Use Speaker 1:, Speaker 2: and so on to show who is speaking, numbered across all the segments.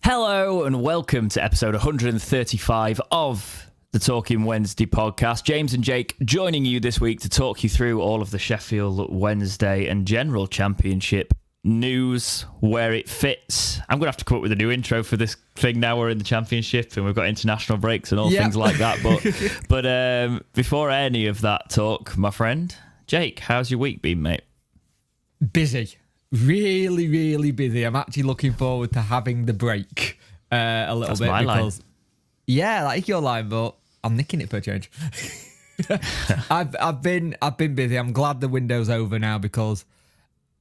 Speaker 1: Hello and welcome to episode 135 of the Talking Wednesday podcast. James and Jake joining you this week to talk you through all of the Sheffield Wednesday and general championship news, where it fits. I'm going to have to come up with a new intro for this thing now. We're in the championship and we've got international breaks and all things like that. But before any of that talk, my friend, Jake, how's your week been, mate?
Speaker 2: Busy. Really busy. I'm actually looking forward to having the break a little
Speaker 1: That's
Speaker 2: bit
Speaker 1: my
Speaker 2: because
Speaker 1: line.
Speaker 2: Yeah, like your line, but I'm nicking it for a change. I've been busy. I'm glad the window's over now because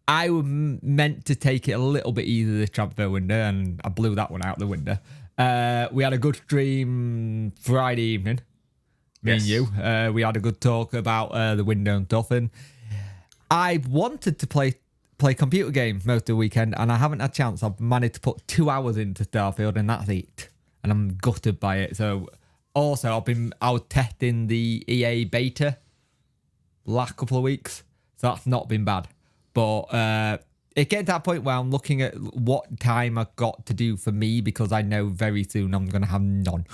Speaker 2: I was meant to take it a little bit easier this transfer window, and I blew that one out the window. We had a good stream Friday evening, me and you. We had a good talk about the window and stuff, and I wanted to play computer games most of the weekend, and I haven't had a chance. I've managed to put 2 hours into Starfield, and that's it. And I'm gutted by it. So, also, I was testing the EA beta last couple of weeks, so that's not been bad. But it gets to that point where I'm looking at what time I've got to do for me because I know very soon I'm going to have none.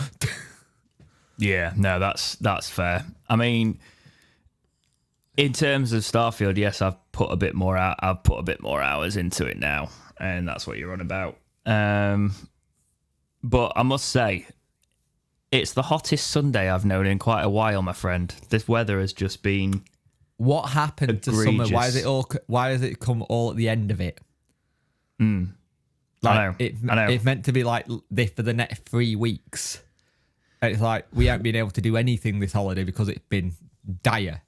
Speaker 1: Yeah, no, that's fair. I mean, in terms of Starfield, yes, I've put a bit more out. I've put a bit more hours into it now, and that's what you're on about. But I must say, it's the hottest Sunday I've known in quite a while, my friend. This weather has just been.
Speaker 2: What happened to summer? Why has it come all at the end of it?
Speaker 1: I know.
Speaker 2: It's meant to be like this for the next 3 weeks. And it's like we haven't been able to do anything this holiday because it's been dire.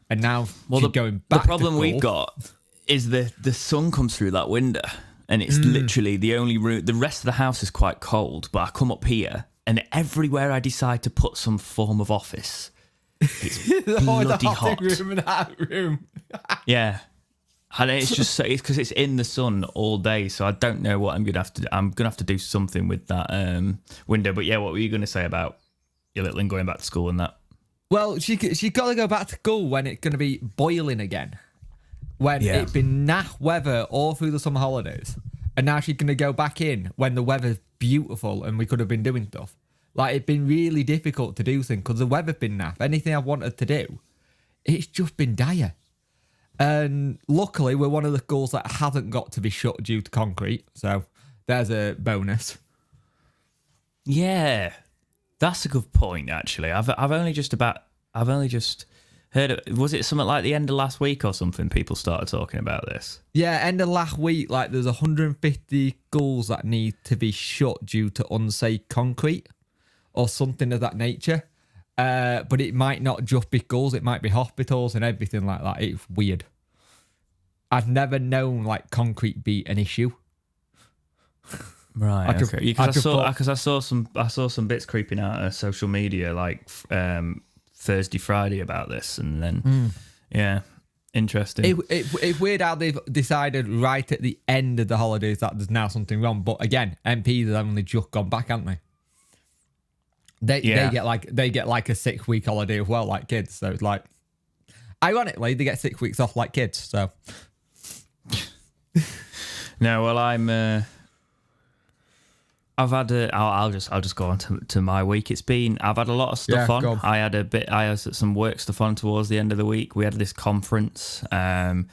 Speaker 2: And now going back.
Speaker 1: The problem we've got is the sun comes through that window, and it's literally the only room. The rest of the house is quite cold, but I come up here, and everywhere I decide to put some form of office, it's bloody hot.
Speaker 2: Room and that room.
Speaker 1: Yeah, and it's just it's because it's in the sun all day, so I don't know what I'm gonna have to do. I'm gonna have to do something with that window. But yeah, what were you gonna say about your little one going back to school and that?
Speaker 2: Well, she got to go back to school when it's going to be boiling again. When it's been naff weather all through the summer holidays. And now she's going to go back in when the weather's beautiful and we could have been doing stuff. Like, it's been really difficult to do things because the weather's been naff. Anything I wanted to do, it's just been dire. And luckily, we're one of the schools that hasn't got to be shut due to concrete. So there's a bonus.
Speaker 1: Yeah. That's a good point, actually. I've only just heard it. Was it something like the end of last week or something? People started talking about this.
Speaker 2: Yeah, end of last week. Like, there's 150 schools that need to be shut due to unsafe concrete or something of that nature. But it might not just be schools; it might be hospitals and everything like that. It's weird. I've never known like concrete be an issue.
Speaker 1: Right. Because I saw some bits creeping out of social media like Thursday, Friday about this, and then yeah, interesting.
Speaker 2: It's weird how they've decided right at the end of the holidays that there's now something wrong. But again, MPs have only just gone back, haven't they? They get like a 6 week holiday as well, like kids. So it's like, ironically, they get 6 weeks off like kids. So
Speaker 1: no, well, I'll just go on to my week. I've had a lot of stuff on.
Speaker 2: Go on.
Speaker 1: I had some work stuff on towards the end of the week. We had this conference. I'm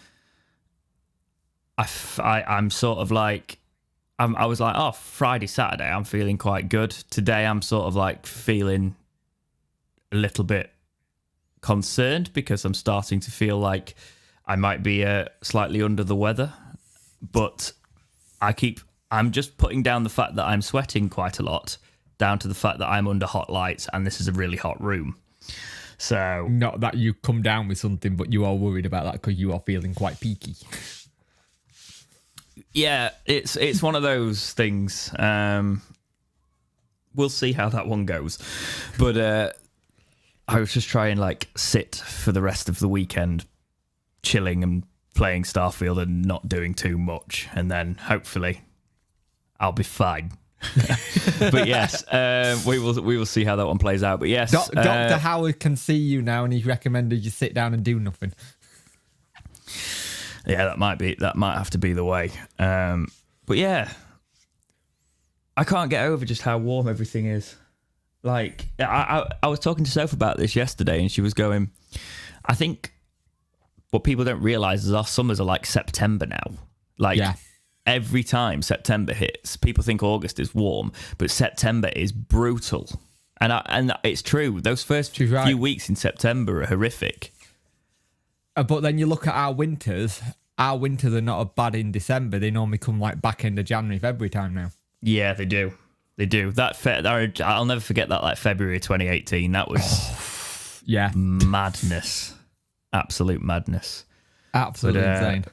Speaker 1: sort of like, I was like, oh, Friday, Saturday, I'm feeling quite good. Today, I'm sort of like feeling a little bit concerned because I'm starting to feel like I might be slightly under the weather, but I'm just putting down the fact that I'm sweating quite a lot, down to the fact that I'm under hot lights and this is a really hot room. So
Speaker 2: not that you come down with something, but you are worried about that because you are feeling quite peaky.
Speaker 1: Yeah, it's one of those things. We'll see how that one goes. But I was just trying like sit for the rest of the weekend, chilling and playing Starfield and not doing too much, and then hopefully I'll be fine. But yes, we will see how that one plays out. But yes,
Speaker 2: Dr. Howard can see you now, and he's recommended you sit down and do nothing.
Speaker 1: Yeah, that might have to be the way. But yeah, I can't get over just how warm everything is. Like, I was talking to Soph about this yesterday, and she was going, I think what people don't realise is our summers are like September now. Like, every time September hits, people think August is warm, but September is brutal. And it's true. Those first few weeks in September are horrific.
Speaker 2: But then you look at our winters. Our winters are not as bad in December. They normally come like back end of January, February time now.
Speaker 1: Yeah, they do. They do. I'll never forget that, like February 2018. That was madness. Absolute madness.
Speaker 2: Absolutely insane.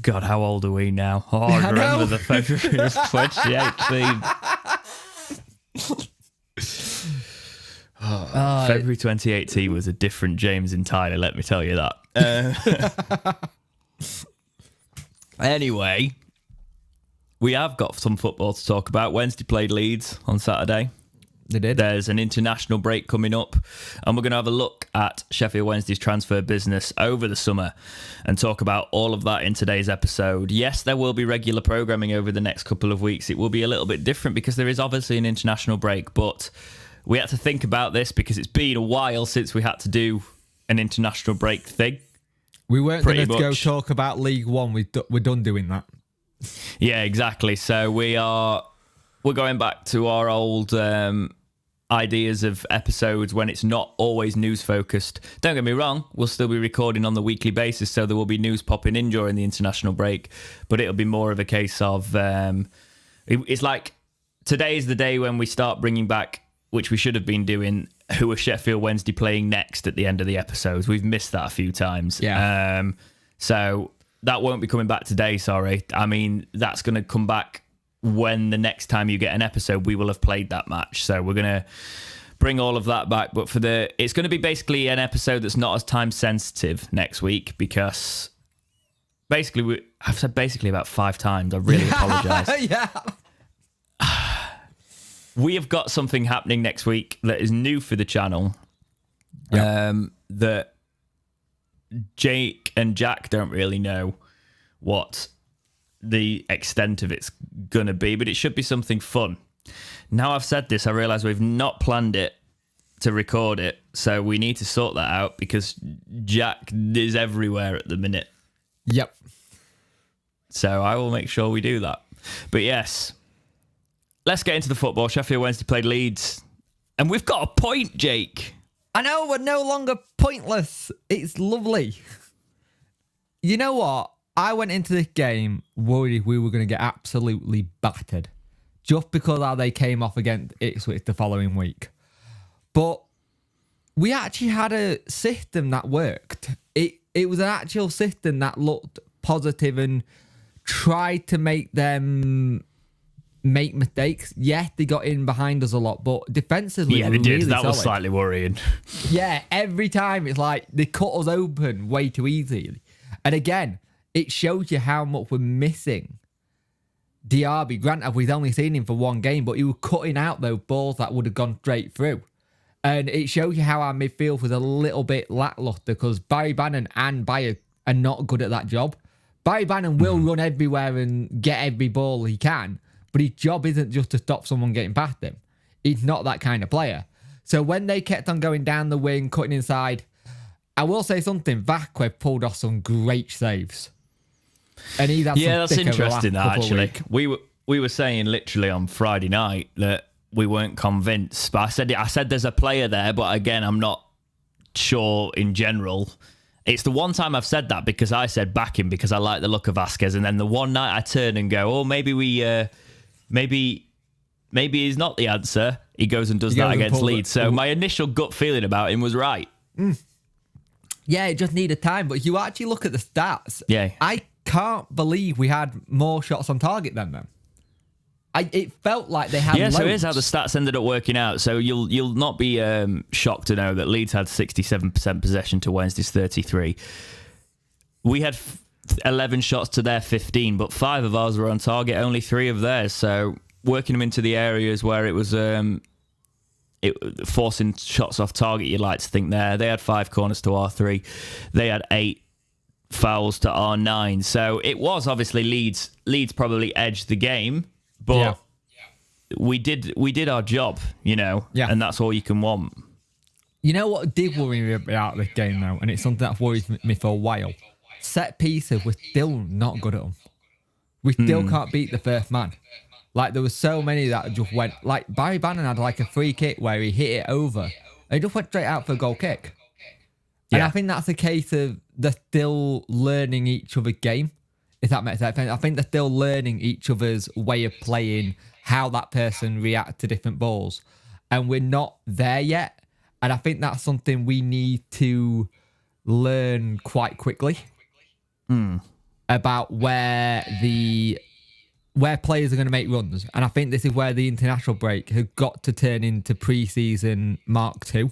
Speaker 1: God, how old are we now? Oh, I remember the February of 2018. February 2018 was a different James entirely, let me tell you that. Anyway, we have got some football to talk about. Wednesday played Leeds on Saturday.
Speaker 2: They did.
Speaker 1: There's an international break coming up, and we're going to have a look at Sheffield Wednesday's transfer business over the summer and talk about all of that in today's episode. Yes, there will be regular programming over the next couple of weeks. It will be a little bit different because there is obviously an international break, but we had to think about this because it's been a while since we had to do an international break thing.
Speaker 2: We weren't going to go talk about League One. We're done doing that.
Speaker 1: Yeah, exactly. So we're going back to our old ideas of episodes when it's not always news focused. Don't get me wrong, we'll still be recording on the weekly basis, so there will be news popping in during the international break, but it'll be more of a case of it's like today is the day when we start bringing back, which we should have been doing, who are Sheffield Wednesday playing next at the end of the episodes. We've missed that a few times. So that won't be coming back today, sorry. I mean, that's going to come back when the next time you get an episode, we will have played that match. So we're going to bring all of that back. But it's going to be basically an episode that's not as time sensitive next week because basically, I've said basically about 5 times. I really apologise.
Speaker 2: Yeah.
Speaker 1: We have got something happening next week that is new for the channel. That Jake and Jack don't really know what the extent of it's gonna be, but it should be something fun. Now I've said this, I realise we've not planned it to record it, so we need to sort that out because Jack is everywhere at the minute.
Speaker 2: Yep.
Speaker 1: So I will make sure we do that. But yes, let's get into the football. Sheffield Wednesday played Leeds, and we've got a point, Jake.
Speaker 2: I know, we're no longer pointless. It's lovely. You know what? I went into this game worried we were going to get absolutely battered just because how they came off against Ipswich the following week. But we actually had a system that worked. It was an actual system that looked positive and tried to make them make mistakes. Yeah, they got in behind us a lot, but defensively,
Speaker 1: they did.
Speaker 2: Really
Speaker 1: that
Speaker 2: solid.
Speaker 1: Was slightly worrying.
Speaker 2: Yeah, every time it's like they cut us open way too easily. And again, it shows you how much we're missing Diaby. Granted, we've only seen him for one game, but he was cutting out those balls that would have gone straight through. And it shows you how our midfield was a little bit lackluster because Barry Bannon and Bayer are not good at that job. Barry Bannon will run everywhere and get every ball he can, but his job isn't just to stop someone getting past him. He's not that kind of player. So when they kept on going down the wing, cutting inside, I will say something. Vakwe pulled off some great saves. And he's had
Speaker 1: that's interesting. That actually, we were saying literally on Friday night that we weren't convinced. But I said there's a player there, but again, I'm not sure in general. It's the one time I've said that because I said back him because I like the look of Vasquez, and then the one night I turn and go, oh, maybe he's not the answer. He goes and does that against Leeds. So my initial gut feeling about him was right.
Speaker 2: Yeah, it just needed time. But if you actually look at the stats, I can't believe we had more shots on target than them. It felt like they had loads.
Speaker 1: So here's how the stats ended up working out. So you'll not be shocked to know that Leeds had 67% possession to Wednesday's 33. We had 11 shots to their 15, but 5 of ours were on target, only 3 of theirs. So working them into the areas where it was forcing shots off target, you'd like to think there. They had 5 corners to our 3. They had 8 fouls to our 9. So it was obviously Leeds probably edged the game, but we did our job, and that's all you can want.
Speaker 2: You know what did worry me about this game, though, and it's something that's worried me for a while? Set pieces, we're still not good at them. We still can't beat the first man. Like, there were so many that just went... Like, Barry Bannon had, like, a free kick where he hit it over. And he just went straight out for a goal kick. Yeah. And I think that's a case of they're still learning each other's game, if that makes sense. I think they're still learning each other's way of playing, how that person reacts to different balls. And we're not there yet. And I think that's something we need to learn quite quickly about where players are going to make runs. And I think this is where the international break has got to turn into pre-season Mark 2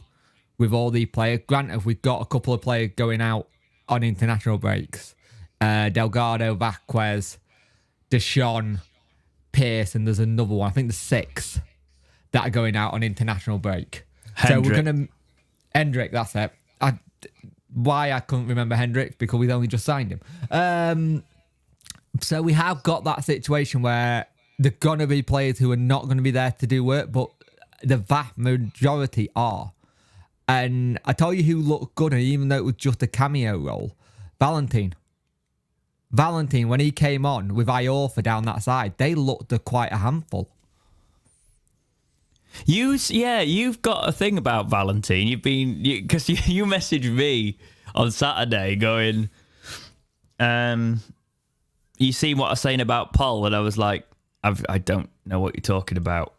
Speaker 2: with all these players. Granted, we've got a couple of players going out on international breaks. Delgado, Vasquez, Deshaun, Pearce, and there's another one. I think there's 6 that are going out on international break.
Speaker 1: Hendrick.
Speaker 2: So we're going to... Hendrick, that's it. Why I couldn't remember Hendrick, because we've only just signed him. So we have got that situation where there are going to be players who are not going to be there to do work, but the vast majority are. And I tell you who looked good, and even though it was just a cameo role, Valentin, when he came on with Iorfa down that side, they looked quite a handful.
Speaker 1: You've got a thing about Valentin. You've been... Because you messaged me on Saturday going, you seen what I was saying about Paul? And I was like, I don't know what you're talking about.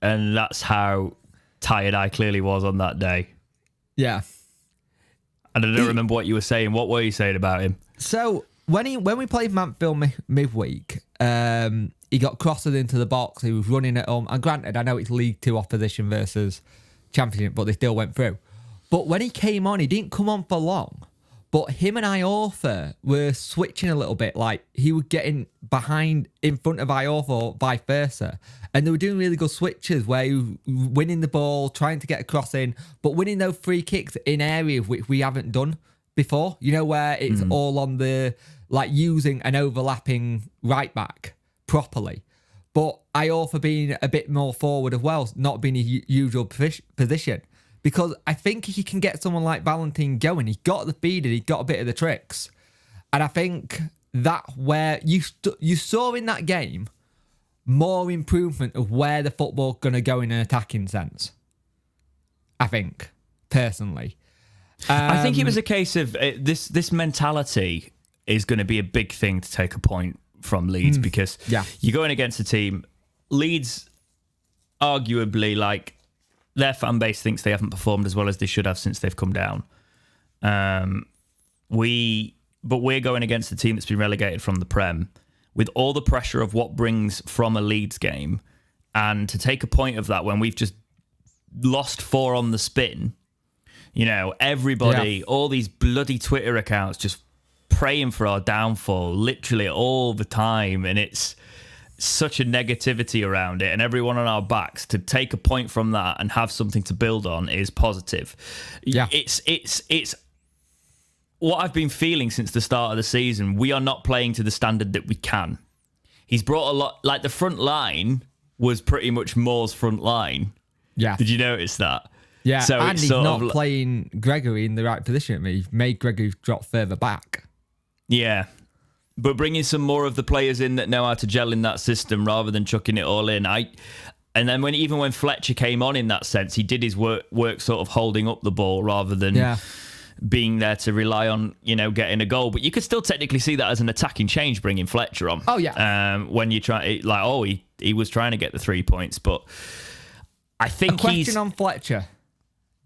Speaker 1: And that's how tired I clearly was on that day.
Speaker 2: Yeah.
Speaker 1: And I don't remember what you were saying. What were you saying about him?
Speaker 2: So, when we played Mansfield midweek, he got crossed into the box. He was running at home. And granted, I know it's League 2 opposition versus Championship, but they still went through. But when he came on, he didn't come on for long. But him and Iorfa were switching a little bit. Like, he was getting behind in front of Iorfa or vice versa. And they were doing really good switches where he was winning the ball, trying to get a cross in, but winning those free kicks in areas which we haven't done before. You know, where it's all on the... Like, using an overlapping right back properly. But Iorfa being a bit more forward as well, not being his usual position. Because I think if you can get someone like Valentin going, he got the feed and he got a bit of the tricks. And I think that where you saw in that game more improvement of where the football's going to go in an attacking sense. I think, personally.
Speaker 1: I think it was a case of this mentality is going to be a big thing to take a point from Leeds because you're going against a team. Leeds, arguably, like, their fan base thinks they haven't performed as well as they should have since they've come down. But we're going against a team that's been relegated from the Prem with all the pressure of what brings from a Leeds game, and to take a point of that when we've just lost 4 on the spin. You know, everybody, all these bloody Twitter accounts just praying for our downfall literally all the time, and it's such a negativity around it and everyone on our backs. To take a point from that and have something to build on is positive. It's what I've been feeling since the start of the season. We are not playing to the standard that we can. He's brought a lot, like the front line was pretty much Moore's front line. Yeah. Did you notice that?
Speaker 2: Yeah, so and he's not playing Gregory in the right position. He's made Gregory drop further back.
Speaker 1: Yeah, but bringing some more of the players in that know how to gel in that system rather than chucking it all in. And then when Fletcher came on in that sense, he did his work sort of holding up the ball rather than being there to rely on, getting a goal. But you could still technically see that as an attacking change, bringing Fletcher on.
Speaker 2: Oh, yeah.
Speaker 1: When you try, he was trying to get the 3 points, but I think
Speaker 2: a question on Fletcher.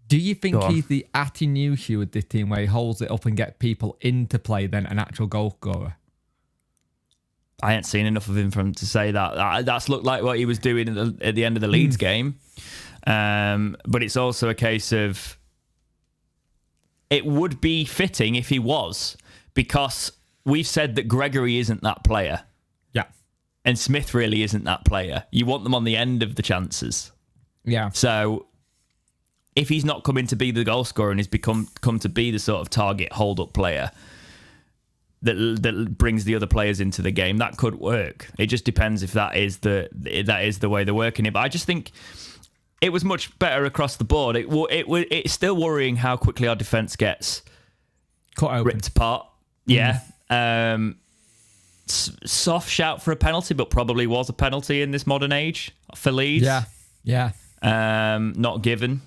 Speaker 2: Do you think he's the Atinushi with this team where he holds it up and gets people into play than an actual goal scorer?
Speaker 1: I ain't seen enough of him to say that. That's looked like what he was doing at the end of the Leeds game. But it's also a case of it would be fitting if he was, because we've said that Gregory isn't that player.
Speaker 2: Yeah.
Speaker 1: And Smith really isn't that player. You want them on the end of the chances.
Speaker 2: Yeah.
Speaker 1: So if he's not coming to be the goal scorer and he's come to be the sort of target hold-up player, that brings the other players into the game. That could work. It just depends if that is the way they're working it. But I just think it was much better across the board. It's still worrying how quickly our defence gets
Speaker 2: cut open,
Speaker 1: ripped apart. Yeah. Soft shout for a penalty, but probably was a penalty in this modern age for Leeds.
Speaker 2: Yeah.
Speaker 1: Not given.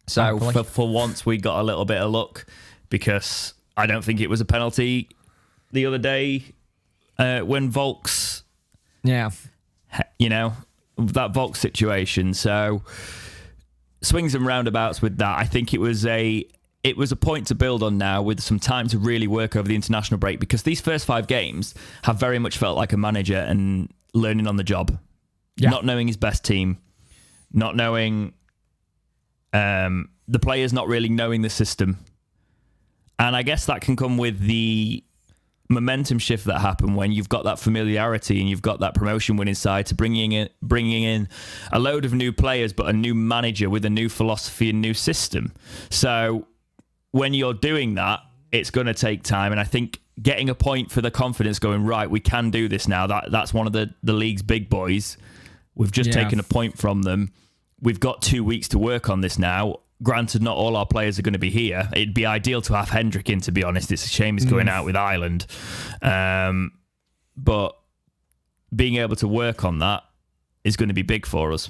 Speaker 1: So for once we got a little bit of luck, because I don't think it was a penalty the other day when Volks, that Volks situation. So swings and roundabouts with that. I think it was a point to build on now, with some time to really work over the international break, because these first 5 games have very much felt like a manager and learning on the job, not knowing his best team, not knowing the players, not really knowing the system. And I guess that can come with the momentum shift that happened when you've got that familiarity and you've got that promotion winning side to bringing in a load of new players, but a new manager with a new philosophy and new system. So when you're doing that, it's going to take time. And I think getting a point for the confidence, going, right, we can do this now. That's one of the league's big boys. We've just taken a point from them. We've got 2 weeks to work on this now. Granted, not all our players are going to be here. It'd be ideal to have Hendrick in, to be honest. It's a shame he's going out with Ireland. But being able to work on that is going to be big for us.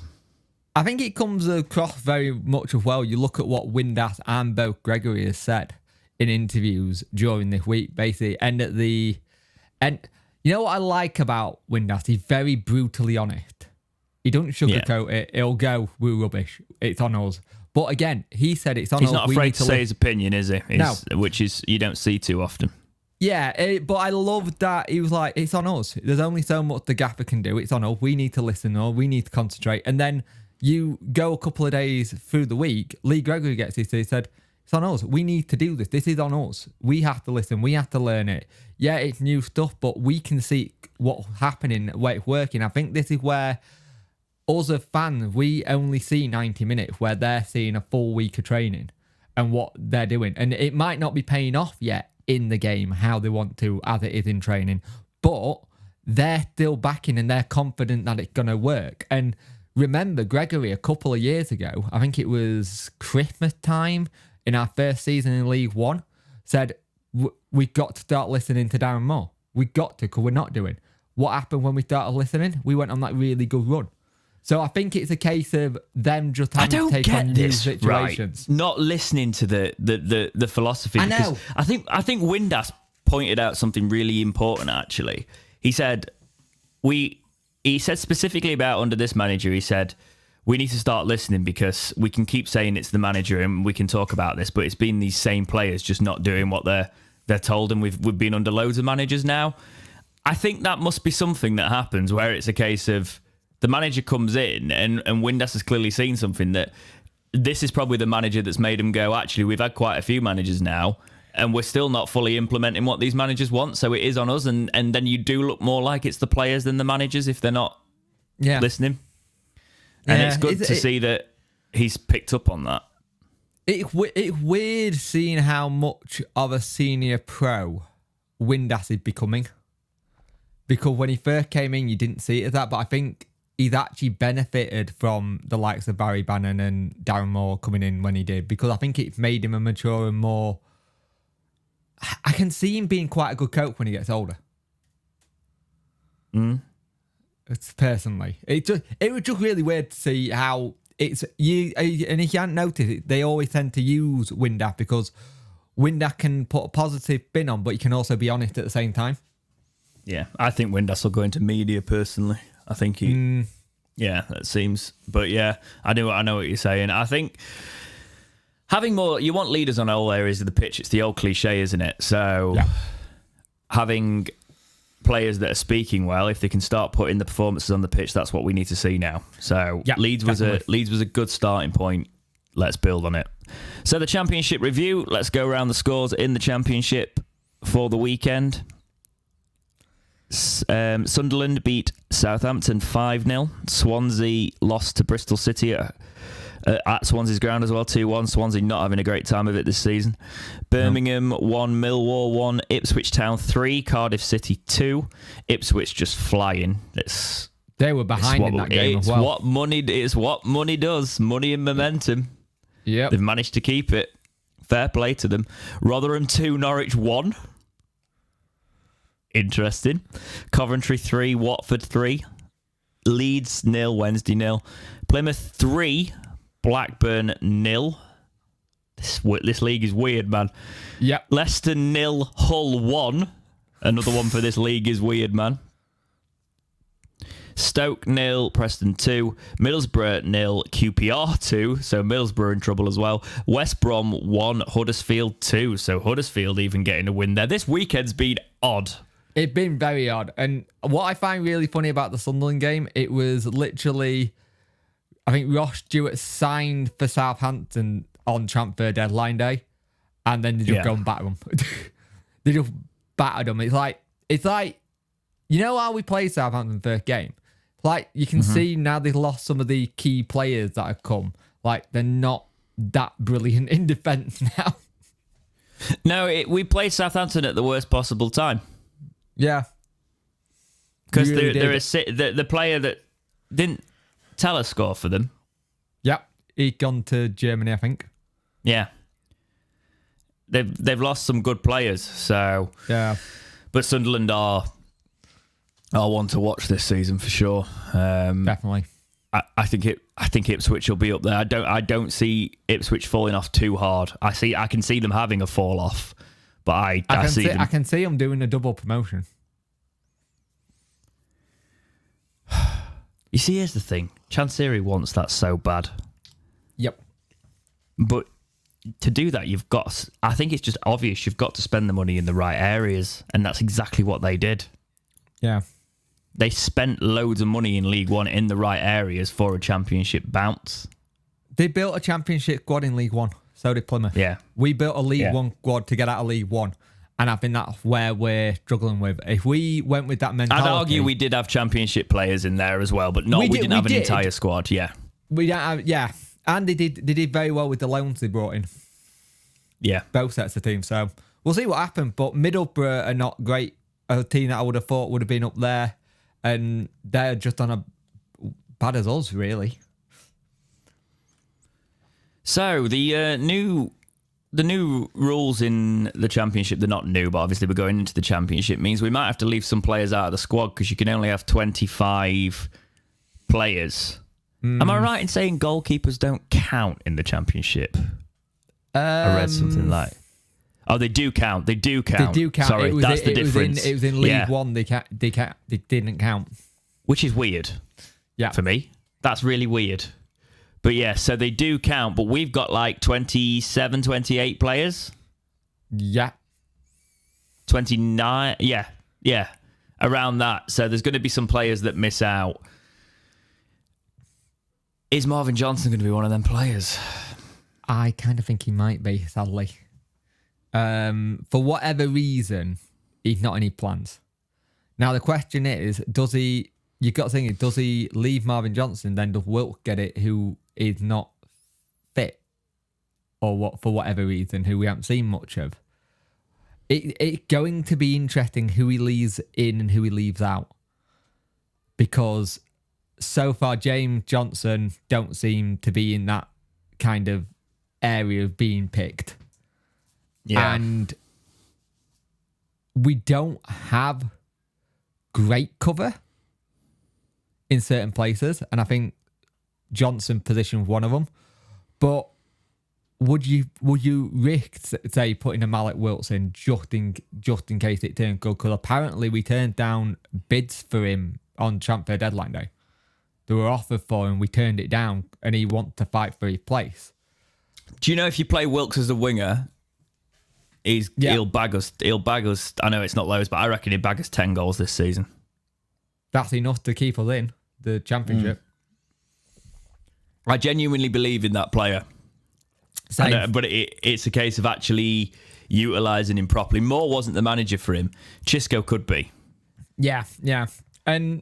Speaker 2: I think it comes across very much as well. You look at what Windass and both Gregory has said in interviews during this week, basically. And you know what I like about Windass? He's very brutally honest. He doesn't sugarcoat it. He'll go, we're rubbish. It's on us. But again, he said it's on us.
Speaker 1: He's not afraid to say his opinion, is he?
Speaker 2: No.
Speaker 1: Which is you don't see too often.
Speaker 2: Yeah, but I love that he was like, it's on us. There's only so much the gaffer can do. It's on us. We need to listen, or we need to concentrate. And then you go a couple of days through the week, Lee Gregory gets it, so he said, it's on us. We need to do this. This is on us. We have to listen. We have to learn it. Yeah, it's new stuff, but we can see what's happening, where it's working. I think this is where us as fans, we only see 90 minutes, where they're seeing a full week of training and what they're doing. And it might not be paying off yet in the game how they want to, as it is in training, but they're still backing and they're confident that it's going to work. And remember, Gregory, a couple of years ago, I think it was Christmas time in our first season in League One, said, we've got to start listening to Darren Moore. We've got to, because we're not doing. What happened when we started listening? We went on that really good run. So I think it's a case of them just having to take on new situations.
Speaker 1: Right. Not listening to the philosophy.
Speaker 2: I know.
Speaker 1: I think Windass pointed out something really important, actually. He said specifically about under this manager, he said, we need to start listening, because we can keep saying it's the manager and we can talk about this, but it's been these same players just not doing what they're told, and we've been under loads of managers now. I think that must be something that happens where it's a case of the manager comes in and Windass has clearly seen something that this is probably the manager that's made him go, actually, we've had quite a few managers now and we're still not fully implementing what these managers want, so it is on us. And then you do look more like it's the players than the managers if they're not listening. And it's good to see that he's picked up on that.
Speaker 2: It's weird seeing how much of a senior pro Windass is becoming. Because when he first came in, you didn't see it as that, but I think he's actually benefited from the likes of Barry Bannon and Darren Moore coming in when he did, because I think it's made him a mature and more... I can see him being quite a good coach when he gets older. It's personally. It was just really weird to see how it's... you. And if you hadn't noticed, they always tend to use Windass, because Windass can put a positive spin on, but you can also be honest at the same time.
Speaker 1: Yeah, I think Windass will go into media personally. I think he... Yeah, that seems... But yeah, I know what you're saying. I think having more... You want leaders on all areas of the pitch. It's the old cliche, isn't it? So having players that are speaking well, if they can start putting the performances on the pitch, that's what we need to see now. So Leeds was a good starting point. Let's build on it. So the Championship review. Let's go around the scores in the Championship for the weekend. Sunderland beat Southampton 5-0. Swansea lost to Bristol City at At Swansea's ground as well, 2-1. Swansea not having a great time of it this season. Birmingham 1, Millwall 1, Ipswich Town 3, Cardiff City 2. Ipswich just flying.
Speaker 2: They were behind in that game as well.
Speaker 1: It's what money does. Money and momentum.
Speaker 2: Yeah,
Speaker 1: They've managed to keep it. Fair play to them. Rotherham 2, Norwich 1. Interesting. Coventry 3, Watford 3. Leeds 0, Wednesday 0. Plymouth 3, Blackburn 0. This league is weird, man.
Speaker 2: Yep.
Speaker 1: Leicester 0, Hull 1. Another one for this league is weird, man. Stoke 0, Preston 2, Middlesbrough 0, QPR 2, so Middlesbrough in trouble as well. West Brom 1, Huddersfield 2, so Huddersfield even getting a win there. This weekend's been odd.
Speaker 2: It's been very odd. And what I find really funny about the Sunderland game, it was literally, I think Ross Stewart signed for Southampton on transfer deadline day, and then they just go and batter them. They just battered them. It's like, you know how we played Southampton first game? Like, you can see now they've lost some of the key players that have come. Like, they're not that brilliant in defence now.
Speaker 1: No, we played Southampton at the worst possible time.
Speaker 2: Yeah.
Speaker 1: Because the player that didn't tell us score for them.
Speaker 2: Yep. He'd gone to Germany, I think.
Speaker 1: Yeah. They've lost some good players, so...
Speaker 2: Yeah.
Speaker 1: But Sunderland are one to watch this season for sure.
Speaker 2: Definitely.
Speaker 1: I think Ipswich will be up there. I don't see Ipswich falling off too hard. I can see them having a fall off, but I can
Speaker 2: see them doing a double promotion.
Speaker 1: You see, here's the thing. Chancery wants that so bad.
Speaker 2: Yep.
Speaker 1: But to do that, I think it's just obvious you've got to spend the money in the right areas, and that's exactly what they did.
Speaker 2: Yeah.
Speaker 1: They spent loads of money in League One in the right areas for a championship bounce.
Speaker 2: They built a championship squad in League One. So did Plymouth.
Speaker 1: Yeah.
Speaker 2: We built a League One squad to get out of League One. And I think that's where we're struggling with. If we went with that mentality...
Speaker 1: I'd argue we did have championship players in there as well, but we didn't have an entire squad, yeah.
Speaker 2: We don't have, yeah. And they did very well with the loans they brought in.
Speaker 1: Yeah.
Speaker 2: Both sets of teams. So we'll see what happens. But Middlesbrough are not great. A team that I would have thought would have been up there. And they're just on a bad as us, really.
Speaker 1: So the new rules in the championship, they're not new, but obviously we're going into the championship, means we might have to leave some players out of the squad because you can only have 25 players. Am I right in saying goalkeepers don't count in the championship? I read something like... Oh, they do count. They do count.
Speaker 2: They do count.
Speaker 1: Sorry, that's the difference.
Speaker 2: It was in League One. They didn't count.
Speaker 1: Which is weird.
Speaker 2: Yeah.
Speaker 1: For me. That's really weird. But yeah, so they do count, but we've got like 27, 28 players.
Speaker 2: Yeah.
Speaker 1: 29. Yeah. Around that. So there's going to be some players that miss out. Is Marvin Johnson going to be one of them players?
Speaker 2: I kind of think he might be, sadly. For whatever reason, he's not any plans. Now, the question is, does he... You've got to think, does he leave Marvin Johnson, then does Wilk get it, who is not fit? Or what, for whatever reason, who we haven't seen much of? It's going to be interesting who he leaves in and who he leaves out. Because so far, James Johnson don't seem to be in that kind of area of being picked. Yeah. And we don't have great cover in certain places, and I think Johnson positioned one of them. But would you risk, say, putting a Malik Wilks in just in case it turned good? Because apparently we turned down bids for him on transfer deadline day. They were offered for him, we turned it down, and he wants to fight for his place.
Speaker 1: Do you know if you play Wilks as a winger, he'll bag us. I know it's not loads, but I reckon he'll bag us 10 goals this season.
Speaker 2: That's enough to keep us in the championship.
Speaker 1: I genuinely believe in that player. But it's a case of actually utilising him properly. Moore wasn't the manager for him. Chisco could be.
Speaker 2: Yeah. And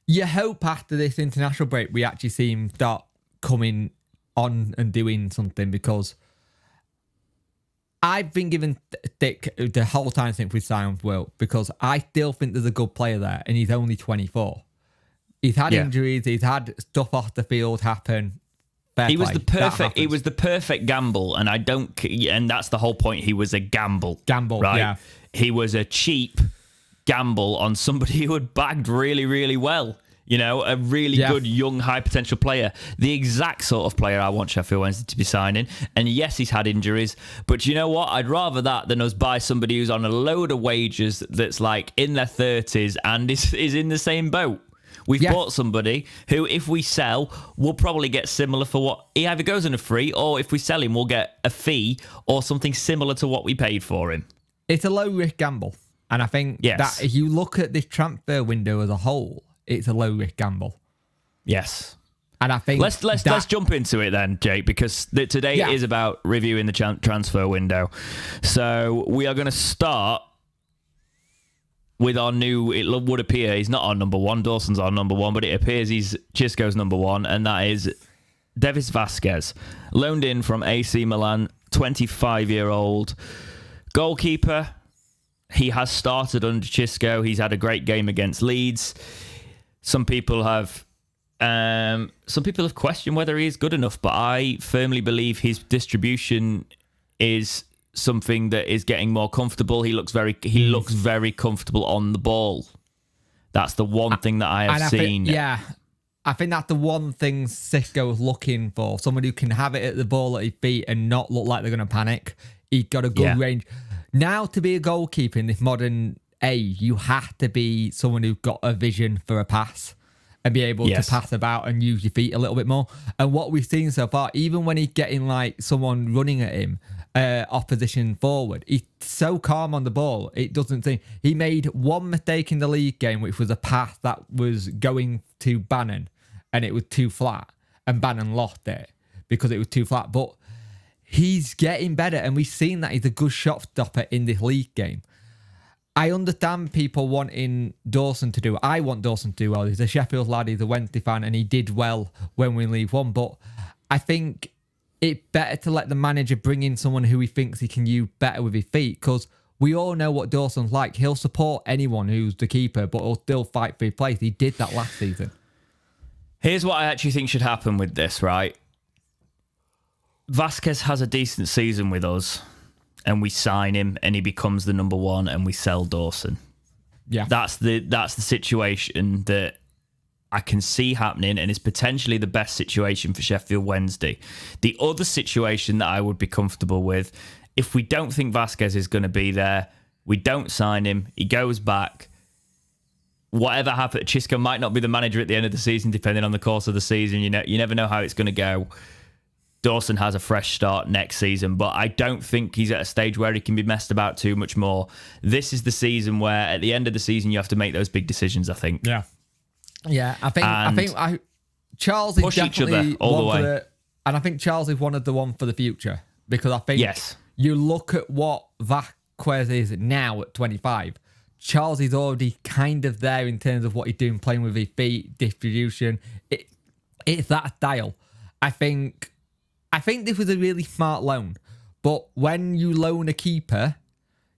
Speaker 2: you hope after this international break we actually see him start coming on and doing something, because I've been given thick the whole time since we signed Will, because I still think there's a good player there, and he's only 24. He's had injuries, he's had stuff off the field happen.
Speaker 1: He was the perfect gamble, and and that's the whole point. He was a gamble, right?
Speaker 2: Yeah.
Speaker 1: He was a cheap gamble on somebody who had bagged really, really well. You know, a really good, young, high-potential player. The exact sort of player I want Sheffield Wednesday to be signing. And yes, he's had injuries. But you know what? I'd rather that than us buy somebody who's on a load of wages that's like in their 30s and is in the same boat. We've bought somebody who, if we sell, will probably get similar for what... He either goes on a free, or if we sell him, we'll get a fee or something similar to what we paid for him.
Speaker 2: It's a low-risk gamble. And I think that if you look at this transfer window as a whole, it's a low-risk gamble.
Speaker 1: Yes.
Speaker 2: And I think...
Speaker 1: Let's jump into it then, Jake, because today is about reviewing the transfer window. So we are going to start with our new... It would appear he's not our number one. Dawson's our number one, but it appears he's Chisco's number one, and that is Davis Vasquez, loaned in from AC Milan, 25-year-old goalkeeper. He has started under Chisco. He's had a great game against Leeds. Some people have questioned whether he is good enough, but I firmly believe his distribution is something that is getting more comfortable. He looks very comfortable on the ball. That's the one thing that I have seen.
Speaker 2: I think that's the one thing Chisco is looking for. Someone who can have it at the ball at his feet and not look like they're going to panic. He's got a good range. Now, to be a goalkeeper in this modern age, you have to be someone who's got a vision for a pass and be able to pass about and use your feet a little bit more. And what we've seen so far, even when he's getting like someone running at him, opposition forward, he's so calm on the ball. It doesn't seem... He made one mistake in the league game, which was a pass that was going to Bannon, and it was too flat, and Bannon lost it because it was too flat. But he's getting better, and we've seen that he's a good shot stopper in this league game. I understand people wanting Dawson to do it. I want Dawson to do well. He's a Sheffield lad, he's a Wednesday fan, and he did well when we League One. But I think it's better to let the manager bring in someone who he thinks he can use better with his feet, because we all know what Dawson's like. He'll support anyone who's the keeper, but he'll still fight for his place. He did that last season.
Speaker 1: Here's what I actually think should happen with this, right? Vasquez has a decent season with us, and we sign him, and he becomes the number one, and we sell Dawson.
Speaker 2: Yeah,
Speaker 1: that's the situation that I can see happening, and is potentially the best situation for Sheffield Wednesday. The other situation that I would be comfortable with, if we don't think Vasquez is going to be there, we don't sign him, he goes back. Whatever happens, Chisco might not be the manager at the end of the season, depending on the course of the season. You never know how it's going to go. Dawson has a fresh start next season, but I don't think he's at a stage where he can be messed about too much more. This is the season where, at the end of the season, you have to make those big decisions, I think.
Speaker 2: Yeah. I think Charles is definitely
Speaker 1: all the way.
Speaker 2: And I think Charles is one of the one for the future, because I think you look at what Vasquez is now at 25. Charles is already kind of there in terms of what he's doing, playing with his feet, distribution. It's that style. I think this was a really smart loan, but when you loan a keeper,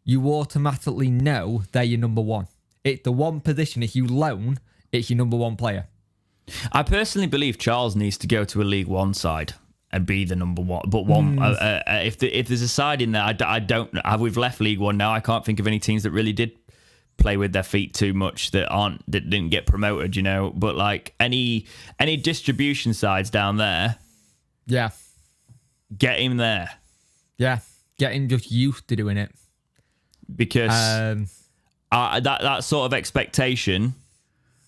Speaker 2: you automatically know they're your number one. It's the one position, if you loan, it's your number one player.
Speaker 1: I personally believe Charles needs to go to a League One side and be the number one. But if there's a side in there, I don't. We've left League One now. I can't think of any teams that really did play with their feet too much that didn't get promoted. But like any distribution sides down there, get him there.
Speaker 2: Yeah, get him just used to doing it,
Speaker 1: because that sort of expectation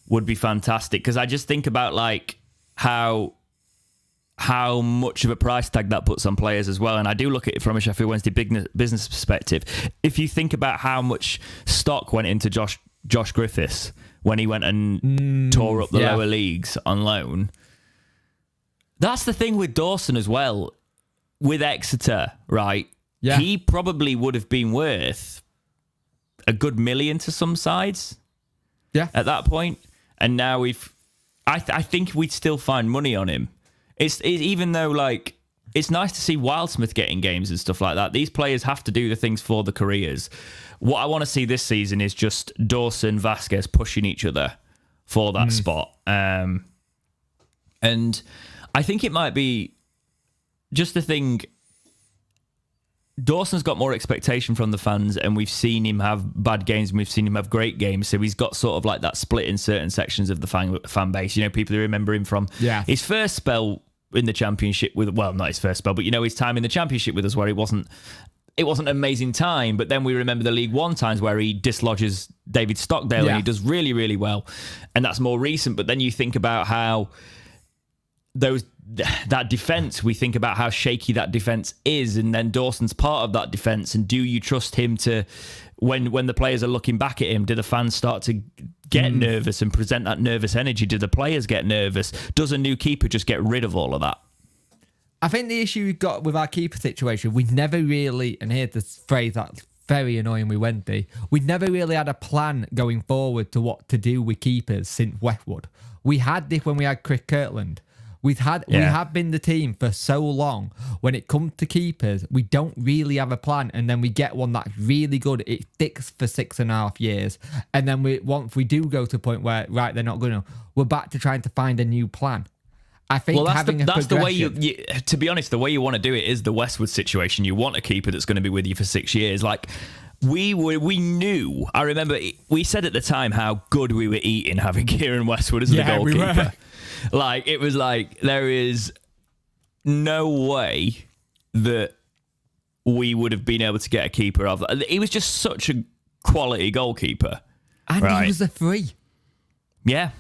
Speaker 1: would be fantastic. Because I just think about like how much of a price tag that puts on players as well. And I do look at it from a Sheffield Wednesday business perspective. If you think about how much stock went into Josh Griffiths when he went and tore up the lower leagues on loan, that's the thing with Dawson as well. With Exeter, right? Yeah. He probably would have been worth a good $1 million to some sides. Yeah. At that point. And now I think we'd still find money on him. Even though like it's nice to see Wildsmith getting games and stuff like that. These players have to do the things for the careers. What I want to see this season is just Dawson, Vasquez pushing each other for that spot. And I think it might be just the thing. Dawson's got more expectation from the fans, and we've seen him have bad games and we've seen him have great games. So he's got sort of like that split in certain sections of the fan base. You know, people who remember him from his first spell in the Championship not his first spell, but you know, his time in the Championship with us where it wasn't an amazing time. But then we remember the League One times where he dislodges David Stockdale and he does really, really well. And that's more recent. But then you think about how that defence, we think about how shaky that defence is, and then Dawson's part of that defence. And do you trust him to, when the players are looking back at him, do the fans start to get nervous and present that nervous energy? Do the players get nervous? Does a new keeper just get rid of all of that?
Speaker 2: I think the issue we've got with our keeper situation, we never really, and here's this phrase that's very annoying with Wendy, we never really had a plan going forward to what to do with keepers since Westwood. We had this when we had Chris Kirtland. We have been the team for so long. When it comes to keepers, we don't really have a plan, and then we get one that's really good. It sticks for 6.5 years, and then once we do go to a point where they're not good enough, we're back to trying to find a new plan. I think that's the way you,
Speaker 1: to be honest, the way you want to do it is the Westwood situation. You want a keeper that's going to be with you for 6 years. Like we knew. I remember we said at the time how good we were eating having Kieran Westwood as the goalkeeper. We were. Like, it was like, there is no way that we would have been able to get a keeper of that. He was just such a quality goalkeeper.
Speaker 2: And he was a free.
Speaker 1: Yeah.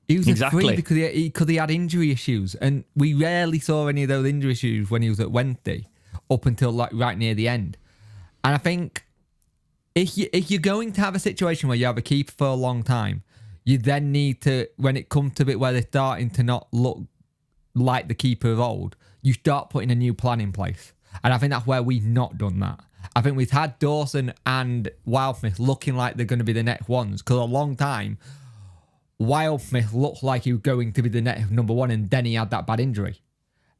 Speaker 2: He was a free because he had injury issues. And we rarely saw any of those injury issues when he was at Wednesday, up until like right near the end. And I think if you're going to have a situation where you have a keeper for a long time, you then need to, when it comes to a bit where they're starting to not look like the keeper of old, you start putting a new plan in place. And I think that's where we've not done that. I think we've had Dawson and Wildsmith looking like they're going to be the next ones. Because a long time, Wildsmith looked like he was going to be the next number one, and then he had that bad injury.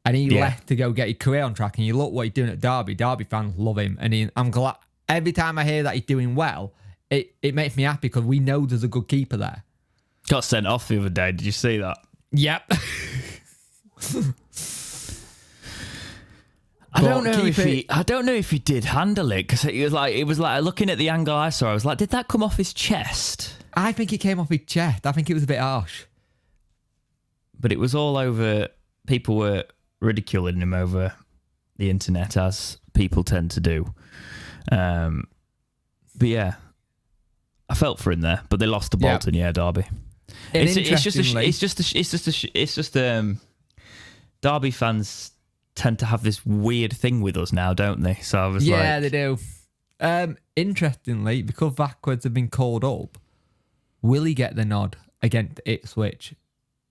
Speaker 2: And he left to go get his career on track. And you look what he's doing at Derby. Derby fans love him. And I'm glad, every time I hear that he's doing well, it makes me happy because we know there's a good keeper there.
Speaker 1: Got sent off the other day. Did you see that?
Speaker 2: Yep.
Speaker 1: I don't know if he did handle it, because it was like looking at the angle I saw. I was like, did that come off his chest?
Speaker 2: I think it came off his chest. I think it was a bit harsh.
Speaker 1: But it was all over. People were ridiculing him over the internet, as people tend to do. But yeah, I felt for him there. But they lost to Bolton, Derby. It's just Derby fans tend to have this weird thing with us now, don't they? So I was
Speaker 2: they do. Interestingly, because Vasquez have been called up, will he get the nod against Ipswich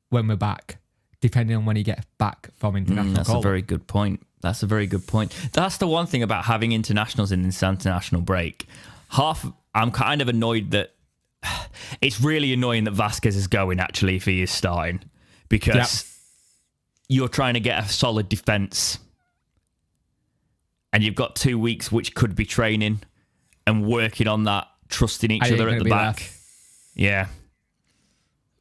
Speaker 2: when we're back, depending on when he gets back from international?
Speaker 1: That's a very good point. That's the one thing about having internationals in this international break. I'm kind of annoyed that it's really annoying that Vasquez is going, actually, if he is starting, because you're trying to get a solid defence and you've got 2 weeks which could be training and working on that, trusting each other at the back.
Speaker 2: There.
Speaker 1: Yeah.